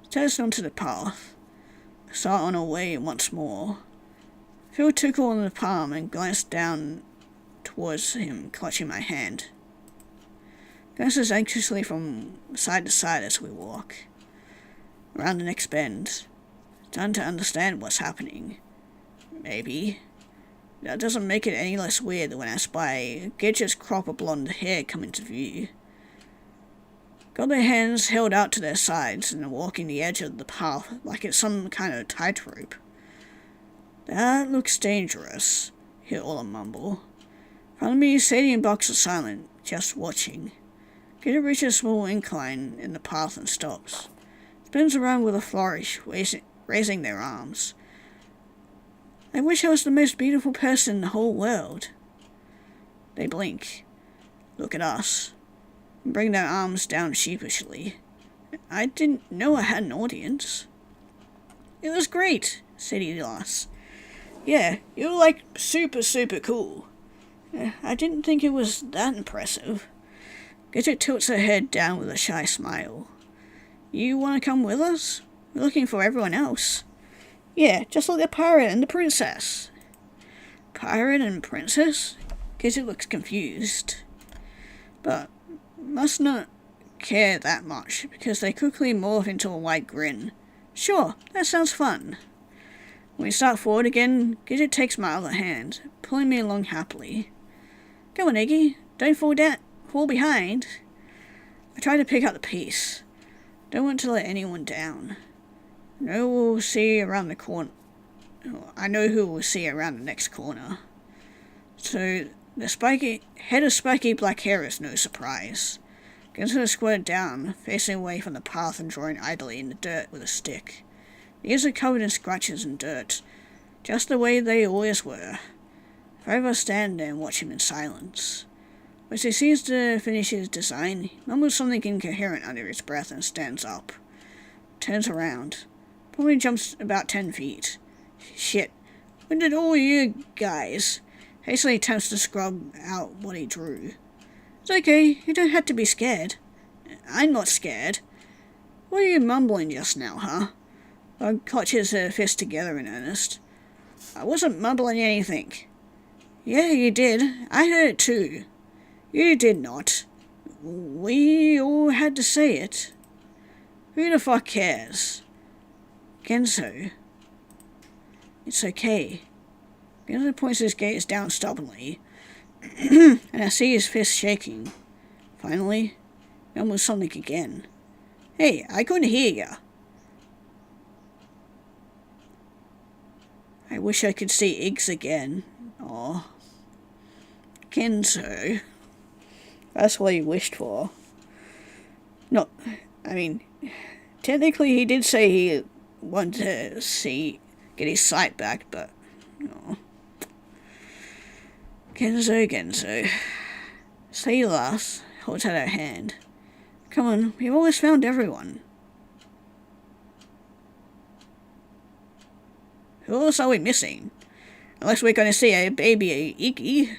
Turns onto the path. Start on our way once more. Feel a tickle on the palm and glance down towards him, clutching my hand. Glances anxiously from side to side as we walk. Around the next bend. Starting to understand what's happening. Maybe. That doesn't make it any less weird when I spy Gidget's crop of blonde hair come into view. Got their hands held out to their sides and are walking the edge of the path like it's some kind of tightrope. That looks dangerous, hear Ola mumble. In front of me, Sadie and Box are silent, just watching. Gidget reaches a small incline in the path and stops. Spins around with a flourish, raising their arms. I wish I was the most beautiful person in the whole world. They blink, look at us, and bring their arms down sheepishly. I didn't know I had an audience. It was great, Sadie laughs. Yeah, you're like super cool. I didn't think it was that impressive. Gidget tilts her head down with a shy smile. You want to come with us? We're looking for everyone else. Yeah, just like the pirate and the princess. Pirate and princess? Gidget looks confused. But must not care that much, because they quickly morph into a wide grin. Sure, that sounds fun. When we start forward again, Gidget takes my other hand, pulling me along happily. Come on, Iggy, don't fall behind. I try to pick up the pace. Don't want to let anyone down. No, we'll see around the corner. I know who we'll see around the next corner. So, the head of spiky black hair is no surprise. Genzo squatted down, facing away from the path and drawing idly in the dirt with a stick. The ears are covered in scratches and dirt, just the way they always were. Forever stand there and watch him in silence. As he seems to finish his design, he mumbles something incoherent under his breath and stands up. Turns around. Probably jumps about 10 feet. Shit. When did all you guys? Hastily attempts to scrub out what he drew. It's okay, you don't have to be scared. I'm not scared. What are you mumbling just now, huh? Bug clutches her fist together in earnest. I wasn't mumbling anything. Yeah, you did. I heard it too. You did not. We all had to say it. Who the fuck cares? Genzo. It's okay. Genzo points his gaze down stubbornly, and I see his fist shaking. Finally, he mumbles something again. Hey, I couldn't hear ya. I wish I could see Iggs again. Aw. Genzo. That's what he wished for. No, I mean, technically he did say he wanted to get his sight back, but, no. Genzo. Say last, holds out her hand. Come on, we've always found everyone. Who else are we missing? Unless we're going to see a baby Iggy.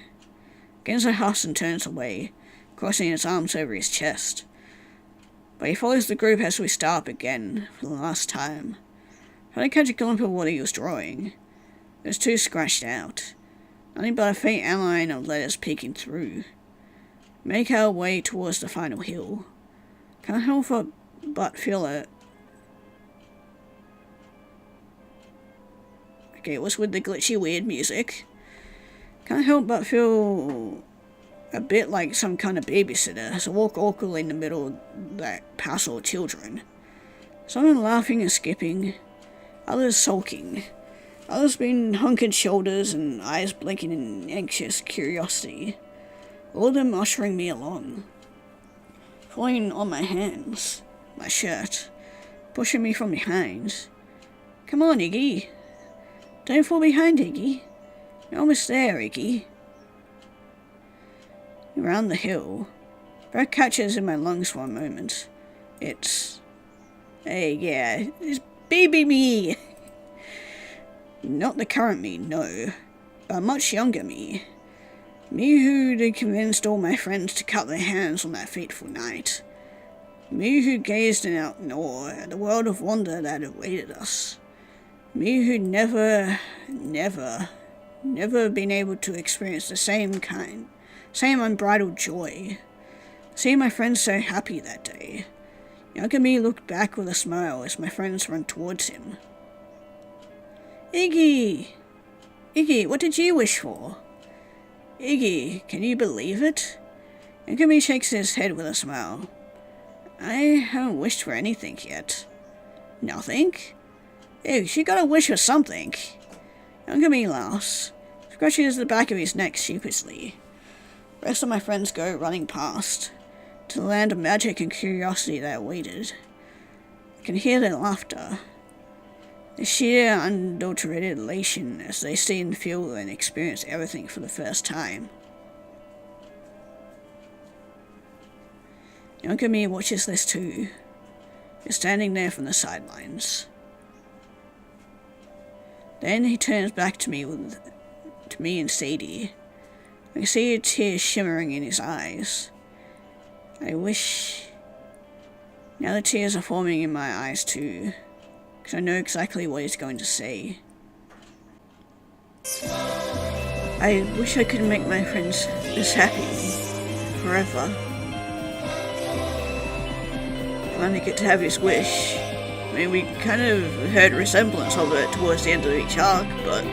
Genzo huffs and turns away, crossing his arms over his chest. But he follows the group as we start up again, for the last time. Trying to catch a glimpse of what he was drawing. There's two scratched out. Nothing but a faint outline of letters peeking through. Make our way towards the final hill. Can't help but feel it. Okay, what's with the glitchy weird music? Can't help but feel a bit like some kind of babysitter as I walk awkwardly in the middle of that passel of children. Some are laughing and skipping, others sulking, others being hunkered shoulders and eyes blinking in anxious curiosity, all of them ushering me along, falling on my hands, my shirt, pushing me from behind. Come on, Iggy. Don't fall behind, Iggy. You're almost there, Iggy. Around the hill, breath catches in my lungs for a moment. It's baby me. Not the current me, no, but a much younger me. Me who'd convinced all my friends to cut their hands on that fateful night. Me who gazed in awe at the world of wonder that awaited us. Me who'd never been able to experience the same unbridled joy. Seeing my friends so happy that day. Younger me looked back with a smile as my friends ran towards him. Iggy, what did you wish for? Iggy, can you believe it? Younger me shakes his head with a smile. I haven't wished for anything yet. Nothing? Iggs, you gotta wish for something. Younger me laughs, scratches the back of his neck sheepishly. The rest of my friends go running past, to the land of magic and curiosity that awaited. I can hear their laughter, the sheer, unadulterated elation as they see and feel and experience everything for the first time. Younger me watches this too. He's standing there from the sidelines. Then he turns back to me and Sadie. I see a tear shimmering in his eyes. I wish... Now the tears are forming in my eyes too, because I know exactly what he's going to say. I wish I could make my friends this happy forever. Finally get to have his wish. I mean, we kind of heard a resemblance of it towards the end of each arc, but...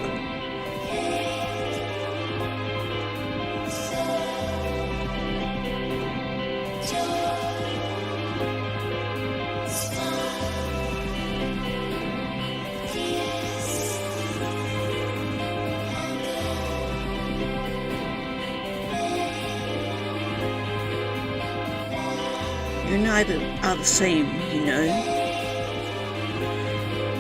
neither are the same, you know.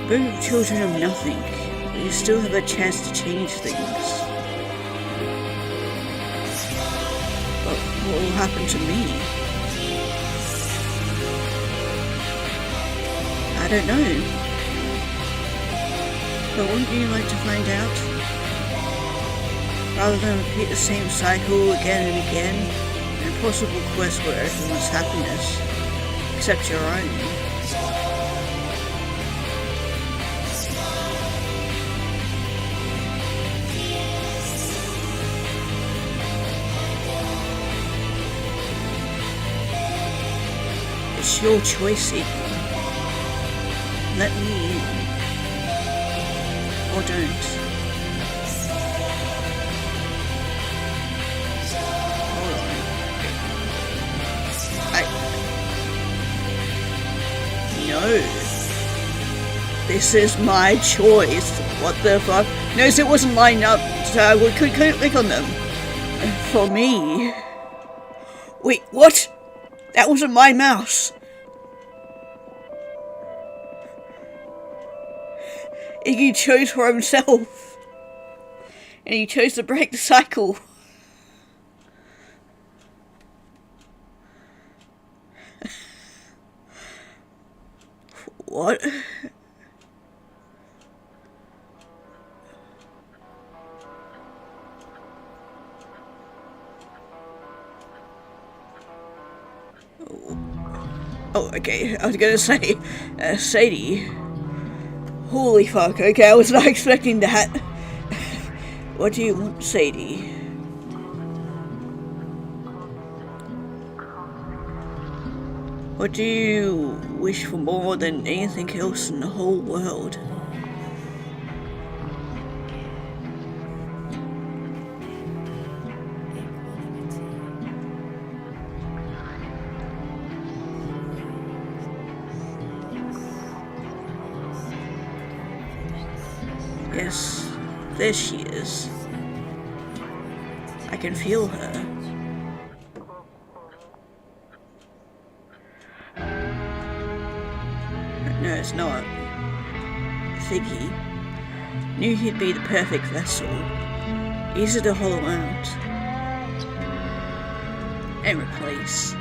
Both children of nothing, but you still have a chance to change things. But what will happen to me? I don't know. But wouldn't you like to find out? Rather than repeat the same cycle again and again, an impossible quest for everyone's happiness, except your own. It's your choice, Iggy. Let me in. Or don't. Hold on. No. This is my choice. What the fuck? Notice it wasn't lined up, so we couldn't click on them. For me. Wait, what? That wasn't my mouse. Iggy chose for himself. And he chose to break the cycle. What? Oh, okay. I was gonna say, Sadie. Holy fuck, okay, I was not expecting that. What do you want, Sadie? What do you wish for more than anything else in the whole world? Yes, there she is. I can feel her. No, it's not. Iggy knew he'd be the perfect vessel, easy to hollow out and replace.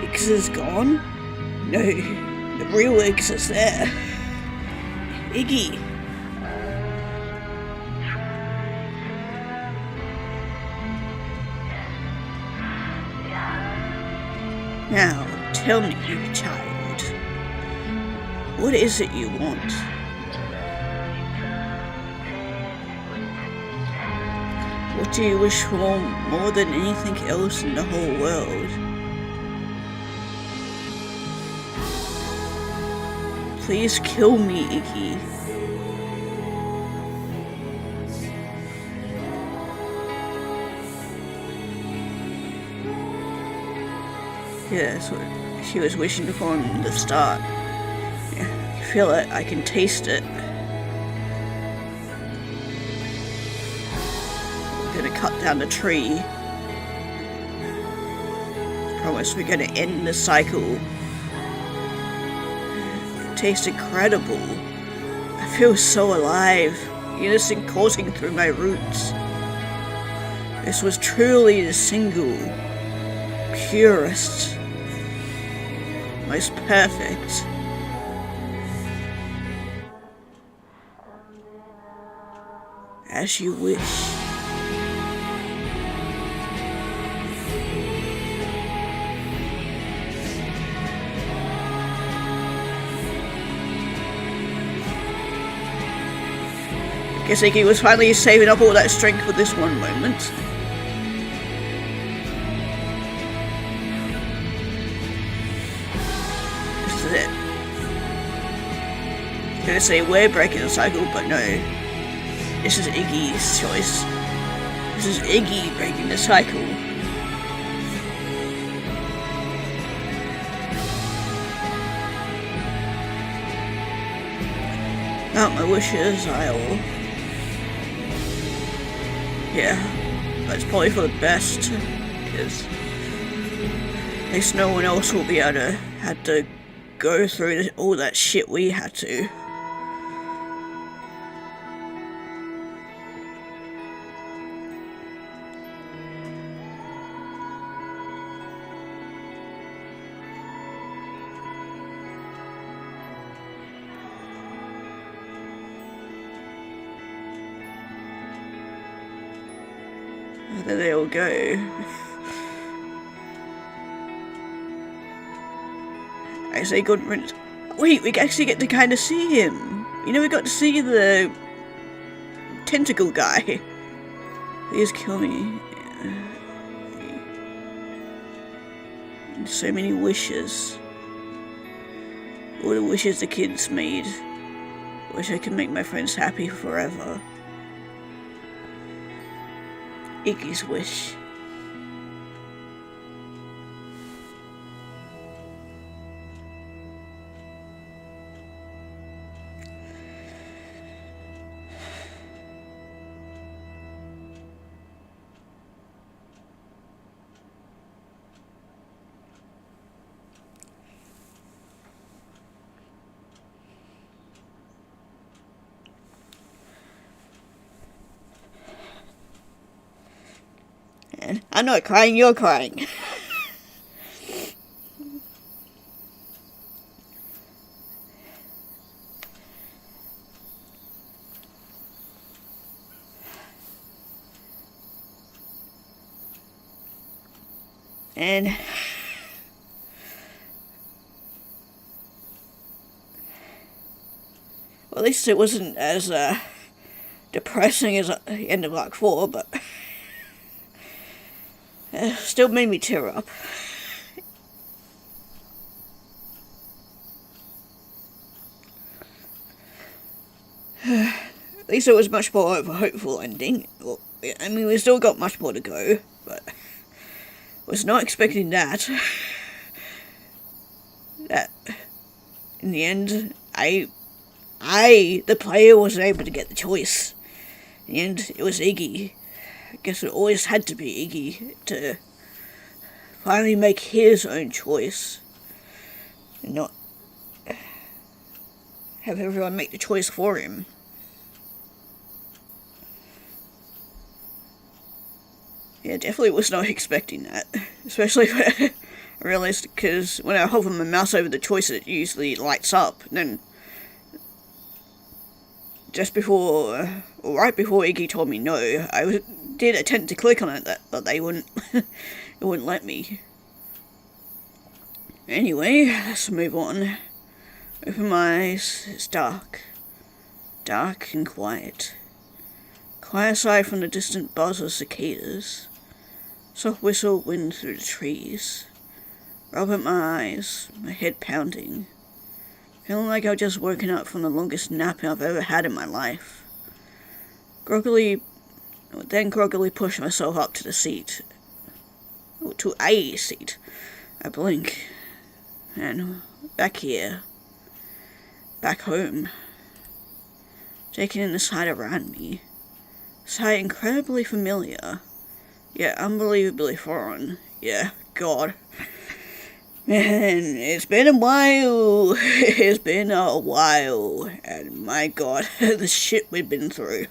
Ix is gone? No, the real Ix is there. Iggy. Now, tell me, child, what is it you want? What do you wish for more than anything else in the whole world? Please kill me, Iggy. Yeah, that's what she was wishing for in the start. Yeah, I feel it, I can taste it. We're gonna cut down the tree. Promise we're gonna end the cycle. It tastes incredible. I feel so alive, innocent coursing through my roots. This was truly the single, purest, most perfect. As you wish. Guess Iggy was finally saving up all that strength for this one moment. This is it. I was gonna say we're breaking the cycle, but no. This is Iggy's choice. This is Iggy breaking the cycle. Not my wishes, I'll... Yeah, it's probably for the best, because at least no one else will be able to have to go through all that shit we had to. There they all go. I say good riddance. Wait, we actually get to kind of see him. You know, we got to see the tentacle guy. Please kill me. And so many wishes. All the wishes the kids made. Wish I could make my friends happy forever. Iggy's wish. And I'm not crying, you're crying. And well, at least it wasn't as depressing as the end of Arc 4, but still made me tear up. At least it was much more of a hopeful ending. Well, I mean, we still got much more to go, but was not expecting that. That in the end, the player, wasn't able to get the choice. In the end, it was Iggy. I guess it always had to be Iggy to finally make his own choice and not have everyone make the choice for him. Yeah, definitely was not expecting that, especially when I realised, because when I hover my mouse over the choice it usually lights up, and then just before, or right before Iggy told me no, I did attempt to click on it, but they wouldn't, it wouldn't let me. Anyway, let's move on. Open my eyes, it's dark. Dark and quiet. Quiet aside from the distant buzz of cicadas. Soft whistle wind through the trees. Rub at my eyes, my head pounding. Feeling like I've just woken up from the longest nap I've ever had in my life. Groggily push myself up to the seat. Or to a seat. I blink. And back here. Back home. Taking in the sight around me. Sight incredibly familiar. Yet unbelievably foreign. Yeah, God. Man, it's been a while. It's been a while. And my God, the shit we've been through.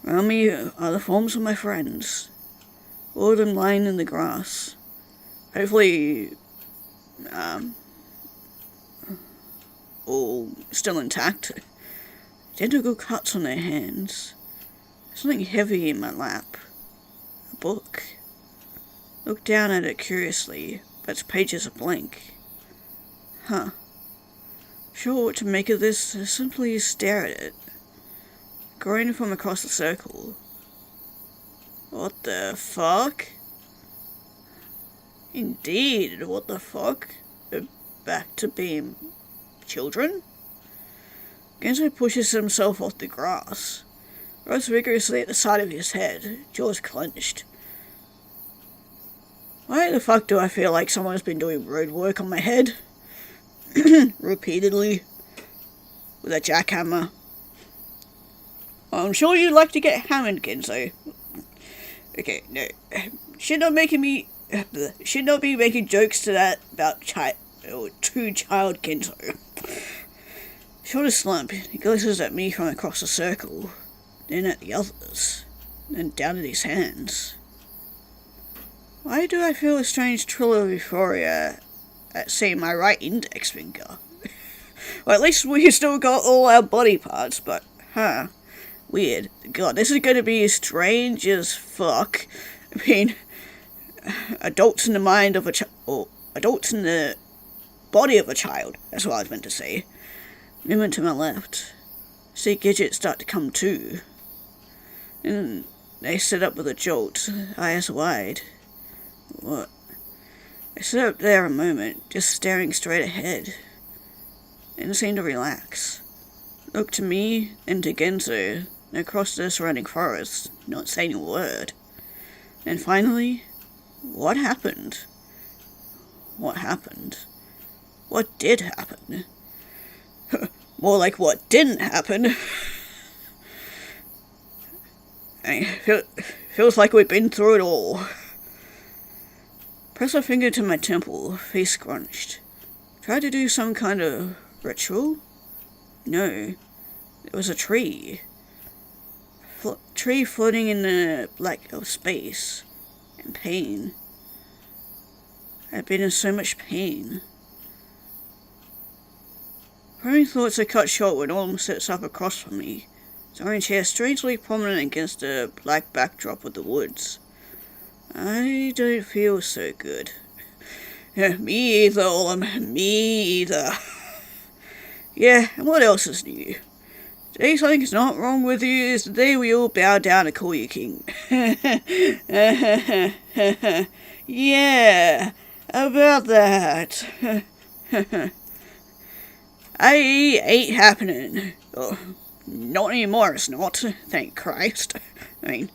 Around me are the forms of my friends. All of them lying in the grass. Hopefully, all still intact. Identical cuts on their hands. Something heavy in my lap. A book. Look down at it curiously, but its pages are blank. Huh. Sure what to make of this, I simply stare at it. Growing from across the circle. What the fuck? Indeed, what the fuck? We're back to being children? Genzo pushes himself off the grass. Rose vigorously at the side of his head, jaws clenched. Why the fuck do I feel like someone's been doing road work on my head? Repeatedly. With a jackhammer. I'm sure you'd like to get hammered, Genzo. Okay, no. Should not be making jokes to that about true child Kenzo. Shoulder slump. He glances at me from across the circle, then at the others, then down at his hands. Why do I feel a strange thrill of euphoria at seeing my right index finger? Well, at least we still got all our body parts, but, weird. God, this is going to be strange as fuck. I mean, adults in the mind of adults in the body of a child. That's what I was meant to say. Movement to my left. See Gidget start to come to. And they sit up with a jolt, eyes wide. What? I sit up there a moment, just staring straight ahead. And seemed to relax. Looked to me, and to Genzo, and across the surrounding forest, not saying a word. And finally, what happened? What happened? What did happen? More like what didn't happen. Feels like we've been through it all. Press a finger to my temple, face scrunched. Tried to do some kind of ritual? No. It was a tree. Tree floating in the black of space. And pain. I've been in so much pain. My thoughts are cut short when Autumn sits up across from me, his orange hair strangely prominent against the black backdrop of the woods. I don't feel so good. Me either, Autumn. Me either. Yeah, and what else is new? Today something's not wrong with you is the day we all bow down and call you king. Yeah, about that. I ain't happening. Oh, not anymore, it's not. Thank Christ. I mean,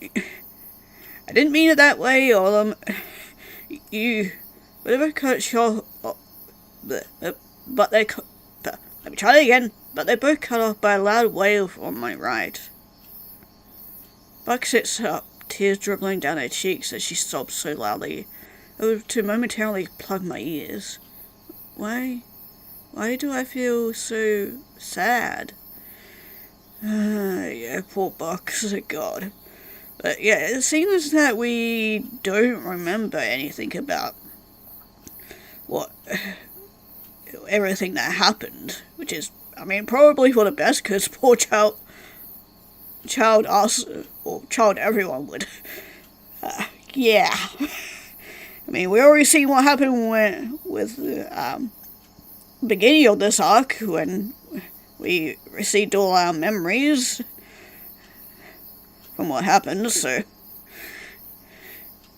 I didn't mean it that way, Autumn. Whatever cut short. But they. Let me try it again. But they're both cut off by a loud wail on my right. Buck sits up, tears dribbling down her cheeks as she sobs so loudly, to momentarily plug my ears. Why do I feel so sad? Yeah, poor Bucks, God. But yeah, it seems that we don't remember anything about everything that happened, which is, I mean, probably for the best, because poor child us, or child everyone would. Yeah. I mean, we already seen what happened with beginning of this arc, when we received all our memories from what happened, so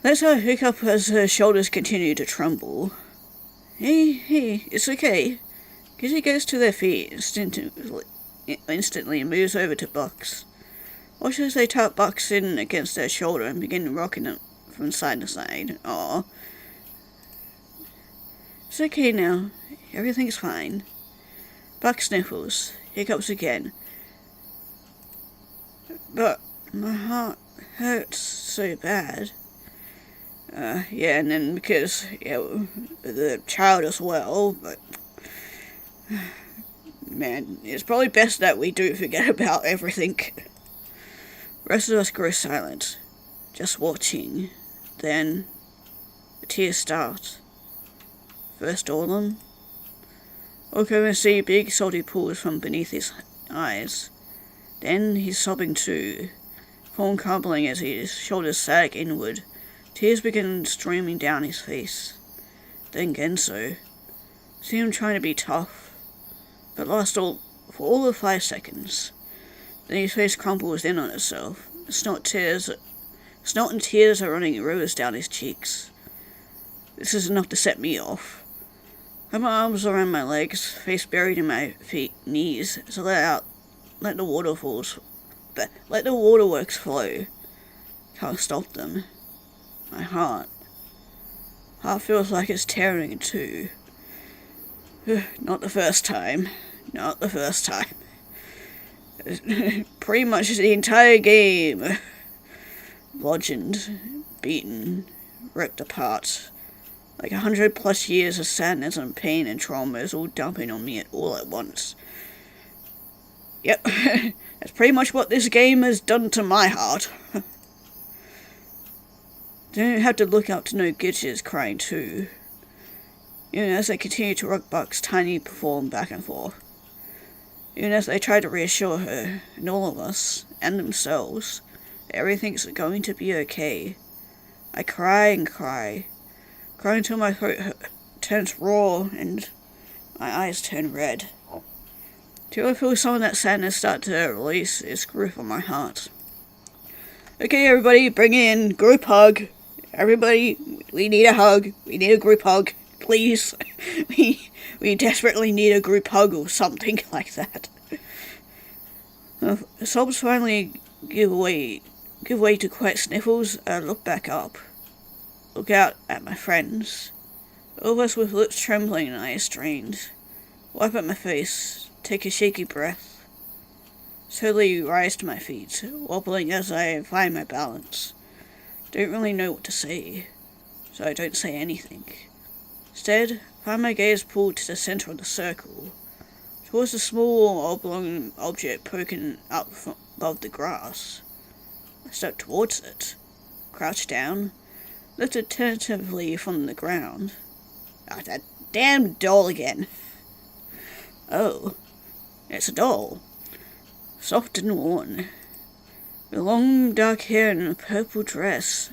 let's her hiccup as her shoulders continue to tremble. Hey, it's okay. Gizzy goes to their feet instantly and moves over to Bucks. Watch as they tap Bucks in against their shoulder and begin rocking him from side to side. Aw. It's okay now. Everything's fine. Bucks sniffles. Hiccups again. But my heart hurts so bad. Yeah, and then because, the child as well, but, man, it's probably best that we do forget about everything. The rest of us grow silent, just watching. Then, the tears start. First Autumn. Look over and see big salty pools from beneath his eyes. Then he's sobbing too, form crumbling as his shoulders sag inward. Tears begin streaming down his face. Then Genso. See him trying to be tough, but lost for all of 5 seconds. Then his face crumples in on itself. Snot and tears are running in rivers down his cheeks. This is enough to set me off. I have my arms around my legs, face buried in my knees, so let the waterworks flow. Can't stop them. My heart feels like it's tearing in two. Not the first time. Pretty much the entire game. bludgeoned, beaten, ripped apart. Like 100+ years of sadness and pain and trauma is all dumping on me all at once. Yep, that's pretty much what this game has done to my heart. Don't have to look out to know Gitch is crying too. Even as they continue to rock Buck's tiny form back and forth. Even as they try to reassure her, and all of us, and themselves, that everything's going to be okay. I cry and cry. Cry until my throat turns raw and my eyes turn red. Till I feel some of that sadness start to release its grip on my heart. Okay, everybody, bring in group hug. Everybody, we need a hug. We need a group hug, please. We desperately need a group hug or something like that. Sobs finally give way to quiet sniffles. I look back up. Look out at my friends. All of us with lips trembling and eyes strained. Wipe at my face. Take a shaky breath. Slowly rise to my feet, wobbling as I find my balance. Don't really know what to say, so I don't say anything. Instead, find my gaze pulled to the center of the circle, towards the small oblong object poking up from above the grass. I step towards it, crouch down, lift it tentatively from the ground. Ah, that damn doll again. Oh. It's a doll, soft and worn, with long dark hair and a purple dress.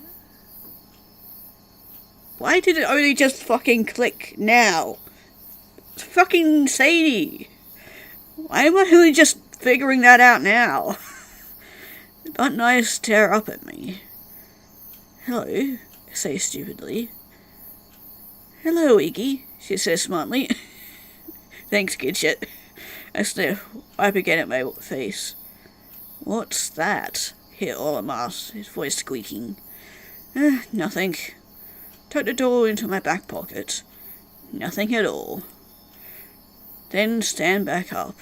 Why did it only just fucking click now? It's fucking Sadie. Why am I only just figuring that out now? The button eyes stare up at me. Hello, I say stupidly. Hello, Iggy, she says smartly. Thanks, good shit. I sniff, wipe again at my face. What's that? Hear Olam ask, his voice squeaking. Nothing. Tuck the door into my back pocket. Nothing at all. Then stand back up.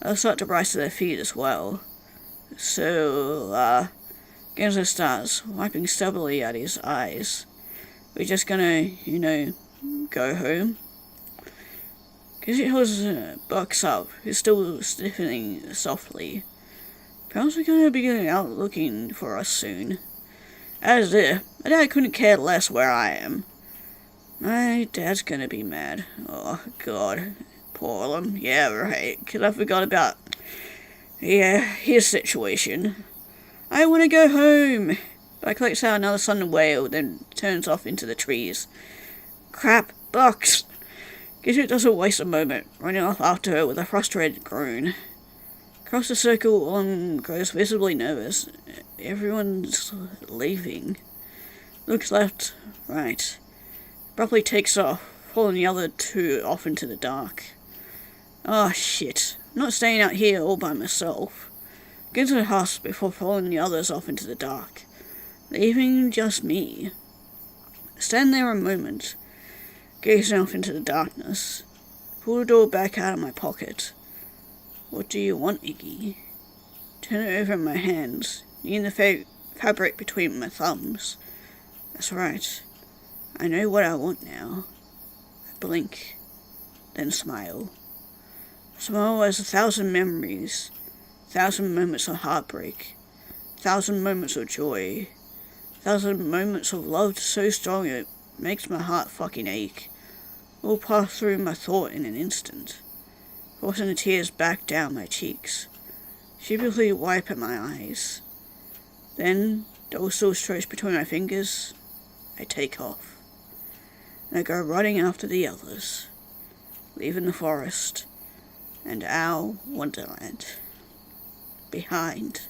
I'll start to rise to their feet as well. So, Genzo starts, wiping stubbornly at his eyes. We're just gonna, go home? Gizzy holds Bucks up, who's still stiffening softly. Perhaps we're going to be out looking for us soon. As if, my dad couldn't care less where I am. My dad's gonna be mad. Oh, God. Poor him. Yeah, right. 'Cause I forgot about, his situation. I want to go home. Buck clicks out another sudden wail, then turns off into the trees. Crap, Bucks. Gidget doesn't waste a moment, running off after her with a frustrated groan. Across the circle, Olin grows visibly nervous. Everyone's leaving. Looks left, right. Abruptly takes off, following the other two off into the dark. Oh shit, I'm not staying out here all by myself. Get to the house before following the others off into the dark, leaving just me. Stand there a moment, gazing off into the darkness. Pull the door back out of my pocket. What do you want, Iggy? Turn it over in my hands, kneading the fabric between my thumbs. That's right. I know what I want now. I blink, then smile. Smile has 1,000 memories, 1,000 moments of heartbreak, 1,000 moments of joy, 1,000 moments of love so strong it makes my heart fucking ache. All pass through my thought in an instant, forcing the tears back down my cheeks. Sheepishly wipe at my eyes. Then, double still strokes between my fingers, I take off. And I go running after the others, leaving the forest and our Wonderland behind.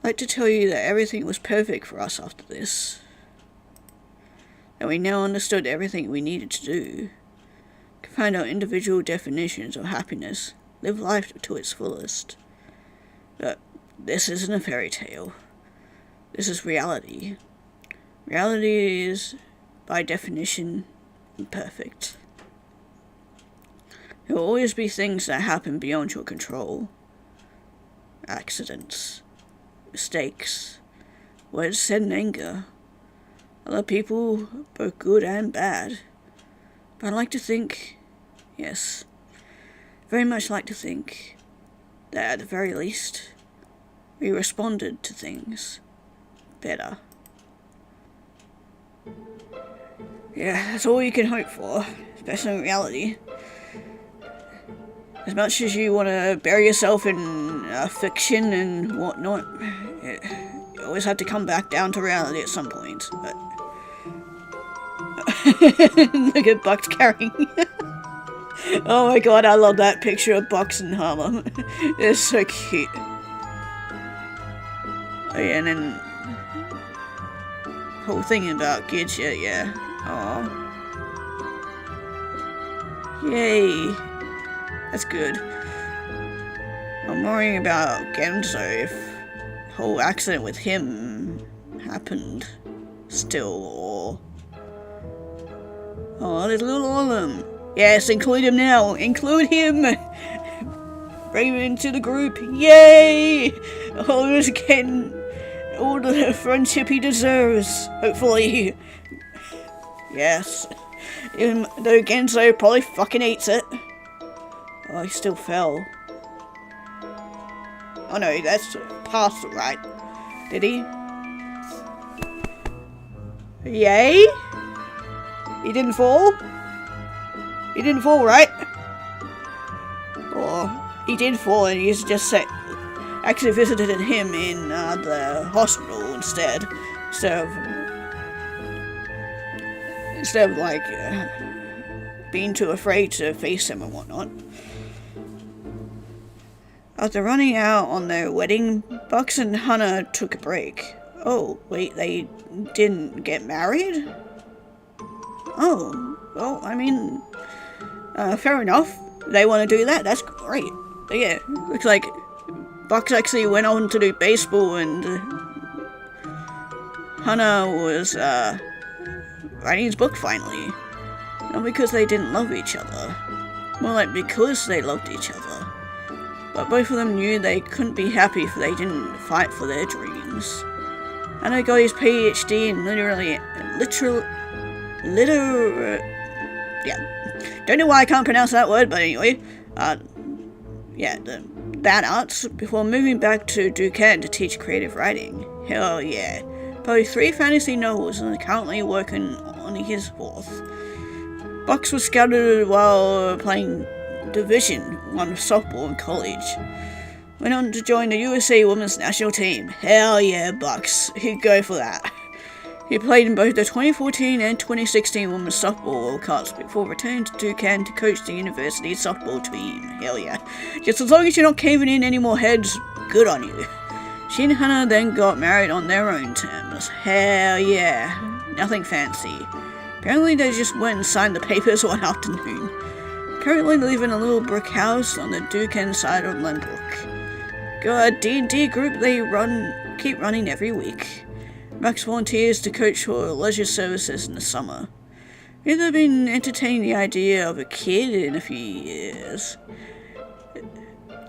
I'd like to tell you that everything was perfect for us after this. That we now understood everything we needed to do. Could find our individual definitions of happiness, live life to its fullest. But this isn't a fairy tale. This is reality. Reality is, by definition, imperfect. There will always be things that happen beyond your control. Accidents, mistakes, words said in anger. Other people, both good and bad. But I like to think, yes, very much like to think, that at the very least, we responded to things better. Yeah, that's all you can hope for, especially in reality. As much as you want to bury yourself in fiction and whatnot, you always have to come back down to reality at some point. But look at Bucks carrying. Oh my god, I love that picture of Bucks and Harlem. It's so cute. Oh yeah, and then whole thing about Gidget, yeah. Aww. Yay. That's good. I'm worrying about Genzo if the whole accident with him happened still, or... Oh, there's little Olem. Yes, include him now. Include him. Bring him into the group. Yay! Olem's getting all the friendship he deserves. Hopefully. Yes. Even though Genzo probably fucking hates it. Oh, he still fell. Oh no, that's past right. Did he? Yay? He didn't fall? He didn't fall, right? Or he did fall and he's just actually visited him in the hospital instead of like being too afraid to face him and whatnot. After running out on their wedding, Bucks and Hannah took a break. Oh, wait, they didn't get married? Oh, well, I mean, fair enough. They want to do that, that's great. But yeah, looks like Bucks actually went on to do baseball and Hannah was writing his book finally. Not because they didn't love each other, more like because they loved each other. But both of them knew they couldn't be happy if they didn't fight for their dreams. Hannah got his PhD in don't know why I can't pronounce that word, but anyway, bad arts, before moving back to Duquesne to teach creative writing. Hell yeah. Published 3 fantasy novels and is currently working on his 4th. Bucks was scouted while playing Division 1 softball in college. Went on to join the USA Women's National Team. Hell yeah, Bucks. He'd go for that. He played in both the 2014 and 2016 Women's Softball World Cups before returning to Duquesne to coach the university's softball team. Hell yeah. Just as long as you're not caving in any more heads, good on you. She and Hannah then got married on their own terms. Hell yeah. Nothing fancy. Apparently they just went and signed the papers one afternoon. Currently live in a little brick house on the Duquesne side of Lynbrook. Got a D&D group they keep running every week. Max volunteers to coach for leisure services in the summer. They've been entertaining the idea of a kid in a few years.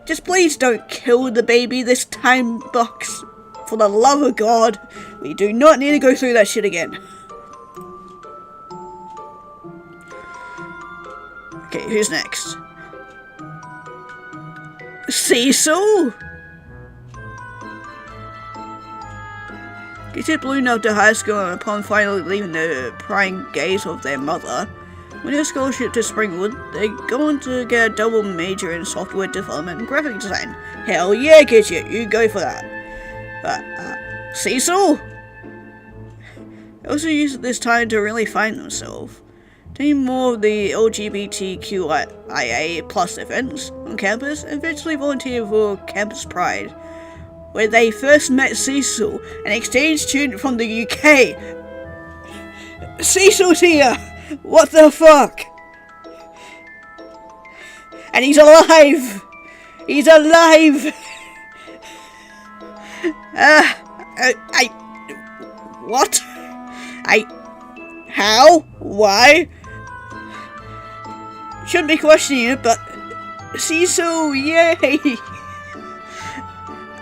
Just please don't kill the baby this time, Bucks. For the love of God, we do not need to go through that shit again. Okay, who's next? Cecil? Kids ballooned up to high school and upon finally leaving the prying gaze of their mother, winning a scholarship to Springwood, they go on to get a double major in software development and graphic design. Hell yeah, Gidget, you go for that. Cecil? They also used this time to really find themselves. Attending more of the LGBTQIA plus events on campus and eventually volunteered for Campus Pride, where they first met Cecil, an exchange student from the UK. Cecil's here! What the fuck? And he's alive! He's alive! What? How? Why? Shouldn't be questioning it, but Cecil, yay!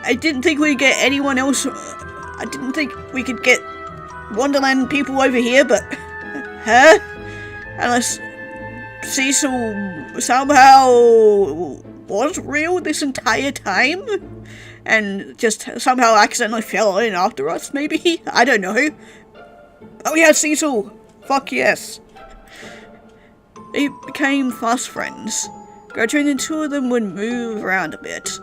I didn't think we'd get anyone else. I didn't think we could get Wonderland people over here, but... Huh? Unless Cecil somehow was real this entire time? And just somehow accidentally fell in after us, maybe? I don't know. Oh yeah, Cecil! Fuck yes! They became fast friends. Graduating, two of them would move around a bit,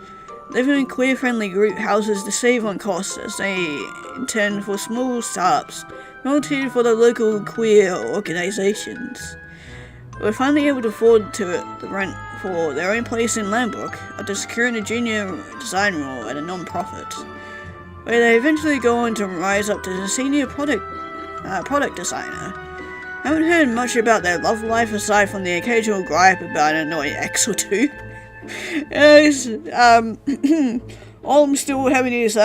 living in queer-friendly group houses to save on costs as they interned for small startups, volunteered for the local queer organizations. They were finally able to afford the rent for their own place in Lambrook after securing a junior design role at a non-profit, where they eventually go on to rise up to a senior product designer. I haven't heard much about their love life aside from the occasional gripe about an annoying ex or two. I'm still having his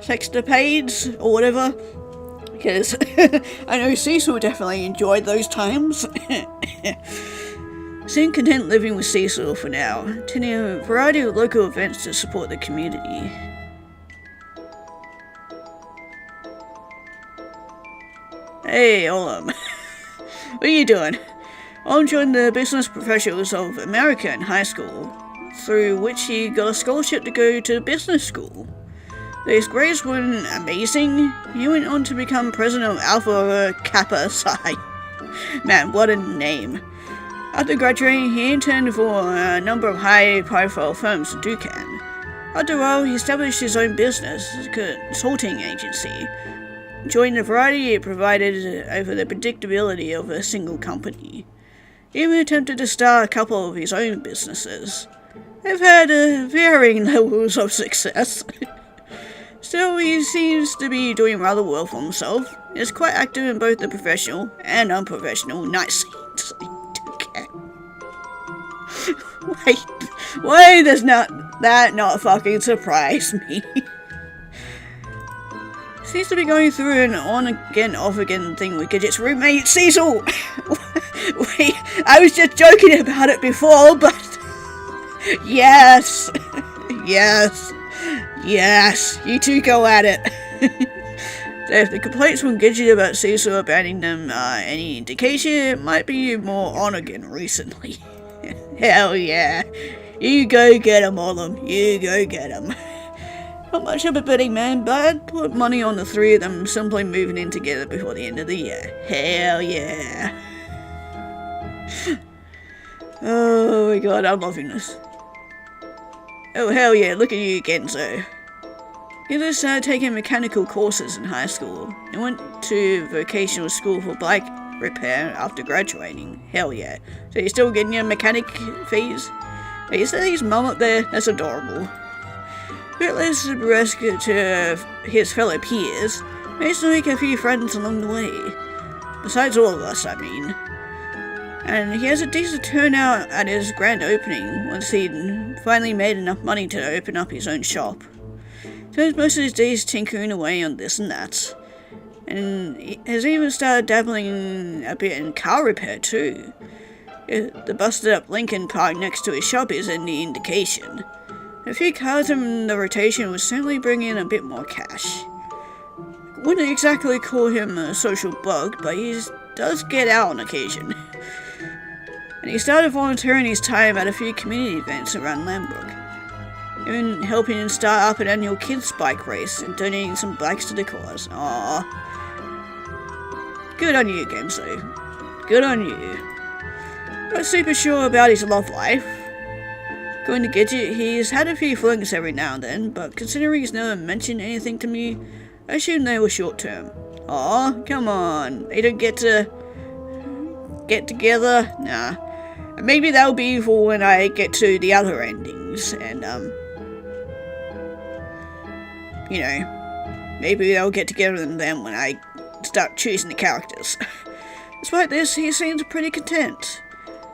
sextapades or whatever, because I know Cecil definitely enjoyed those times. Seem content living with Cecil for now, attending a variety of local events to support the community. Hey, Olam. What are you doing? Olam joined the Business Professionals of America in high school, through which he got a scholarship to go to business school. His grades weren't amazing. He went on to become president of Alpha Kappa Psi. Man, what a name. After graduating, he interned for a number of high-profile firms in Dukan. After a while, he established his own business, a consulting agency, enjoying the variety it provided over the predictability of a single company. He even attempted to start a couple of his own businesses. They've had varying levels of success. Still, he seems to be doing rather well for himself. He's quite active in both the professional and unprofessional night scenes. Wait, why does that not fucking surprise me? Seems to be going through an on-again, off-again thing with Gidget's roommate, Cecil! Wait, I was just joking about it before, but... Yes! Yes! Yes! You two go at it! So if the complaints from Gidget about Cecil abandoning them are any indication, it might be more on-again recently. Hell yeah! You go get 'em, Olam. You go get 'em. Not much of a betting man, but I'd put money on the three of them simply moving in together before the end of the year. Hell yeah. Oh my god, I'm loving this. Oh hell yeah, look at you, Genzo. Genzo started taking mechanical courses in high school and went to vocational school for bike repair after graduating. Hell yeah. So you're still getting your mechanic fees? Wait, is that his mum up there? That's adorable. Rootless burlesque to his fellow peers, managed to make a few friends along the way. Besides all of us, I mean. And he has a decent turnout at his grand opening once he'd finally made enough money to open up his own shop. Spends most of his days tinkering away on this and that. And he has even started dabbling a bit in car repair too. The busted up Lincoln parked next to his shop is any indication. A few cars in the rotation would certainly bring in a bit more cash. Wouldn't exactly call him a social bug, but he does get out on occasion. And he started volunteering his time at a few community events around Lambrook, even helping start up an annual kids bike race and donating some bikes to the cause. Aww. Good on you, Genzo. Good on you. Not super sure about his love life. Going to Gidget, he's had a few flings every now and then, but considering he's never mentioned anything to me, I assume they were short term. Aw, come on, they don't get to get together? Nah. Maybe that'll be for when I get to the other endings, and you know, maybe they'll get together then when I start choosing the characters. Despite this, he seems pretty content.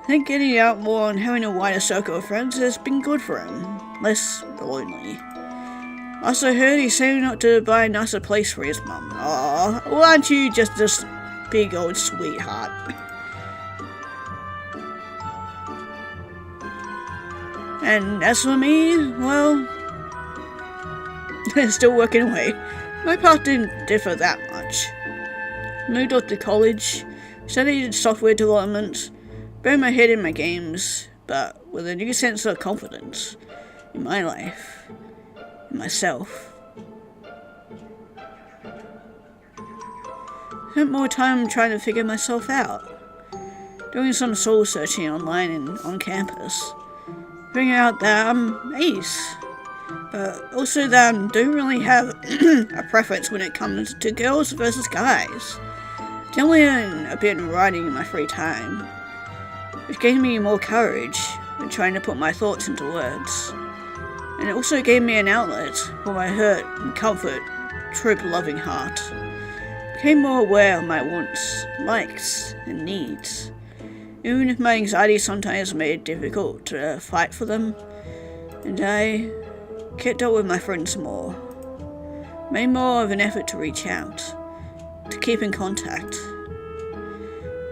I think getting out more and having a wider circle of friends has been good for him, less lonely. Also heard he's saving up to buy a nicer place for his mum. Aw, well, aren't you just this big old sweetheart? And as for me, well, still working away. My path didn't differ that much. Moved off to college, studied software development, buried my head in my games, but with a new sense of confidence in my life, in myself. Spent more time trying to figure myself out, doing some soul searching online and on campus, figuring out that I'm ace, but also that I don't really have a preference when it comes to girls versus guys. Generally, I've been writing in my free time, which gave me more courage in trying to put my thoughts into words, and it also gave me an outlet for my hurt and comfort, trope-loving heart. Became more aware of my wants, likes, and needs, even if my anxiety sometimes made it difficult to fight for them, and I kept up with my friends more, made more of an effort to reach out, to keep in contact.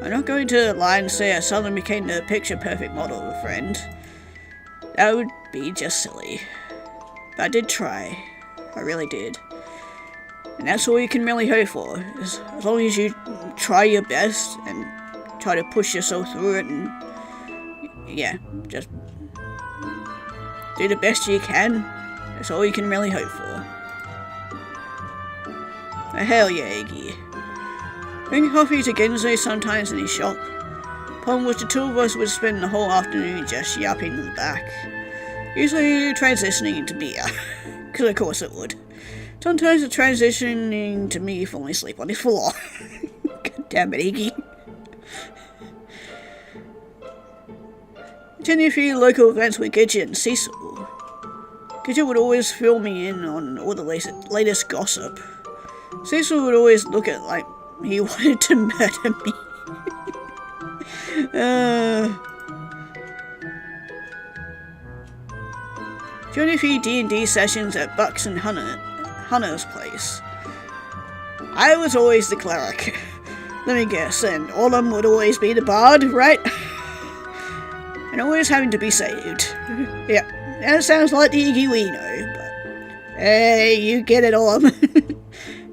I'm not going to lie and say I suddenly became the picture-perfect model of a friend. That would be just silly. But I did try. I really did. And that's all you can really hope for, as long as you try your best and try to push yourself through it and, yeah, just do the best you can. That's all you can really hope for. Hell yeah, Iggy. Bring coffee to Genzo sometimes in his shop, upon which the two of us would spend the whole afternoon just yapping in the back, usually transitioning into beer, because of course it would. Sometimes transitioning to me falling asleep on his floor. God damn it, Iggy. Attending a few local events with Gidget and Cecil. Gidget would always fill me in on all the latest gossip. Cecil would always look at like he wanted to murder me. Joined a few D&D sessions at Bucks and Hunter's place. I was always the cleric. Let me guess, and Autumn would always be the bard, right? And always having to be saved. Yeah, that sounds like the Iggy we know, but hey, you get it, Autumn.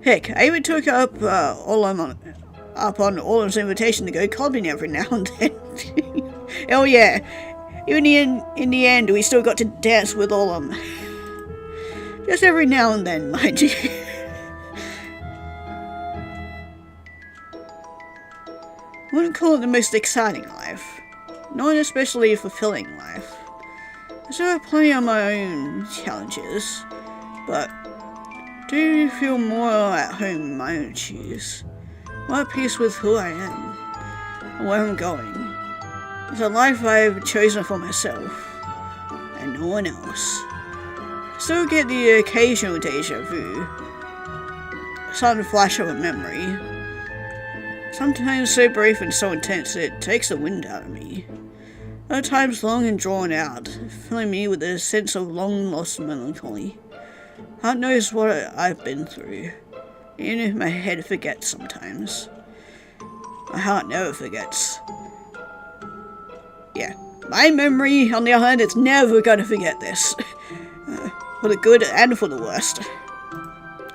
Heck, I even took up on Autumn's invitation to go clubbing every now and then. Oh yeah, even in the end, we still got to dance with Autumn. Just every now and then, mind you. I wouldn't call it the most exciting life, not especially a fulfilling life. I still have plenty of my own challenges, but do feel more at home in my own shoes, more at peace with who I am and where I'm going. It's a life I've chosen for myself and no one else. Still get the occasional deja vu, a sudden flash of a memory, sometimes so brief and so intense it takes the wind out of me. Other times long and drawn out, filling me with a sense of long-lost melancholy. Heart knows what I've been through, even if my head forgets sometimes. My heart never forgets. Yeah, my memory, on the other hand, is never gonna forget this. For the good and for the worst.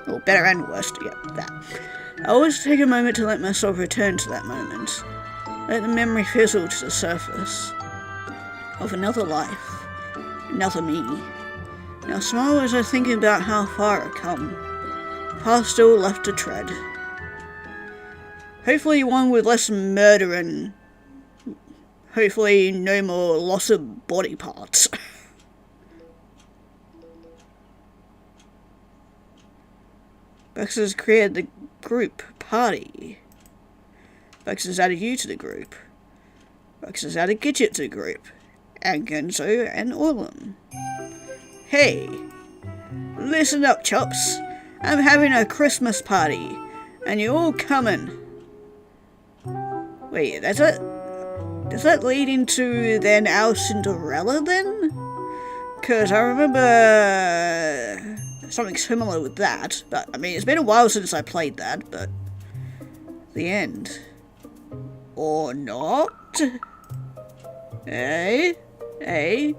Or better and worst, yeah, that. I always take a moment to let myself return to that moment. Let the memory fizzle to the surface. Of another life. Another me. Now smile as I think about how far I've come. Path still left to tread. Hopefully one with less murder and hopefully no more loss of body parts. Bex has created the group party. Bex has added you to the group. Bex has added Gidget to the group. And Genzo and Autumn. Hey, listen up, chops. I'm having a Christmas party, and you're all coming. Wait, does that lead into then our Cinderella then? Because I remember something similar with that, but I mean, it's been a while since I played that, but the end. Or not? Eh? Hey,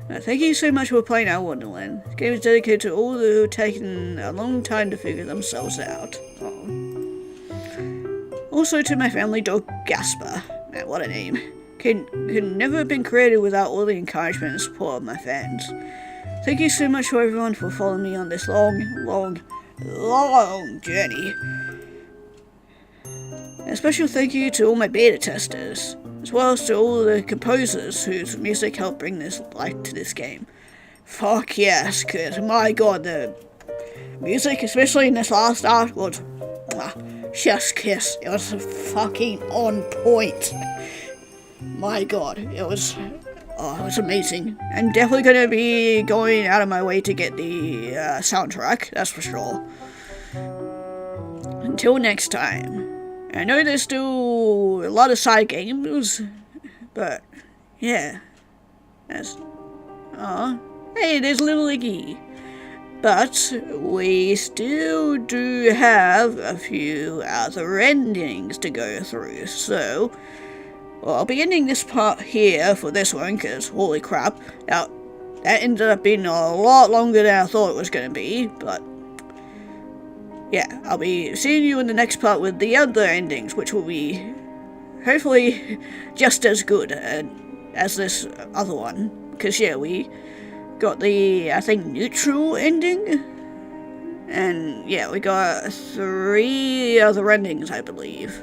thank you so much for playing our Wonderland. This game is dedicated to all who have taken a long time to figure themselves out. Oh. Also to my family dog Gasper. Man, what a name. Could never have been created without all the encouragement and support of my fans. Thank you so much for everyone for following me on this long journey. A special thank you to all my beta testers, as well as to all the composers whose music helped bring this life to this game. Fuck yes, cause my god, the music, especially in this last art, was chef's kiss. It was fucking on point. My god, it was amazing. I'm definitely gonna be going out of my way to get the soundtrack, that's for sure. Until next time. I know there's still a lot of side games, but yeah. Hey, there's Little Iggy. But we still do have a few other endings to go through, so I'll be ending this part here for this one, because holy crap. Now, that ended up being a lot longer than I thought it was going to be, but yeah, I'll be seeing you in the next part with the other endings, which will be hopefully just as good as this other one. Because yeah, we got the, I think, neutral ending, and yeah, we got 3 other endings, I believe.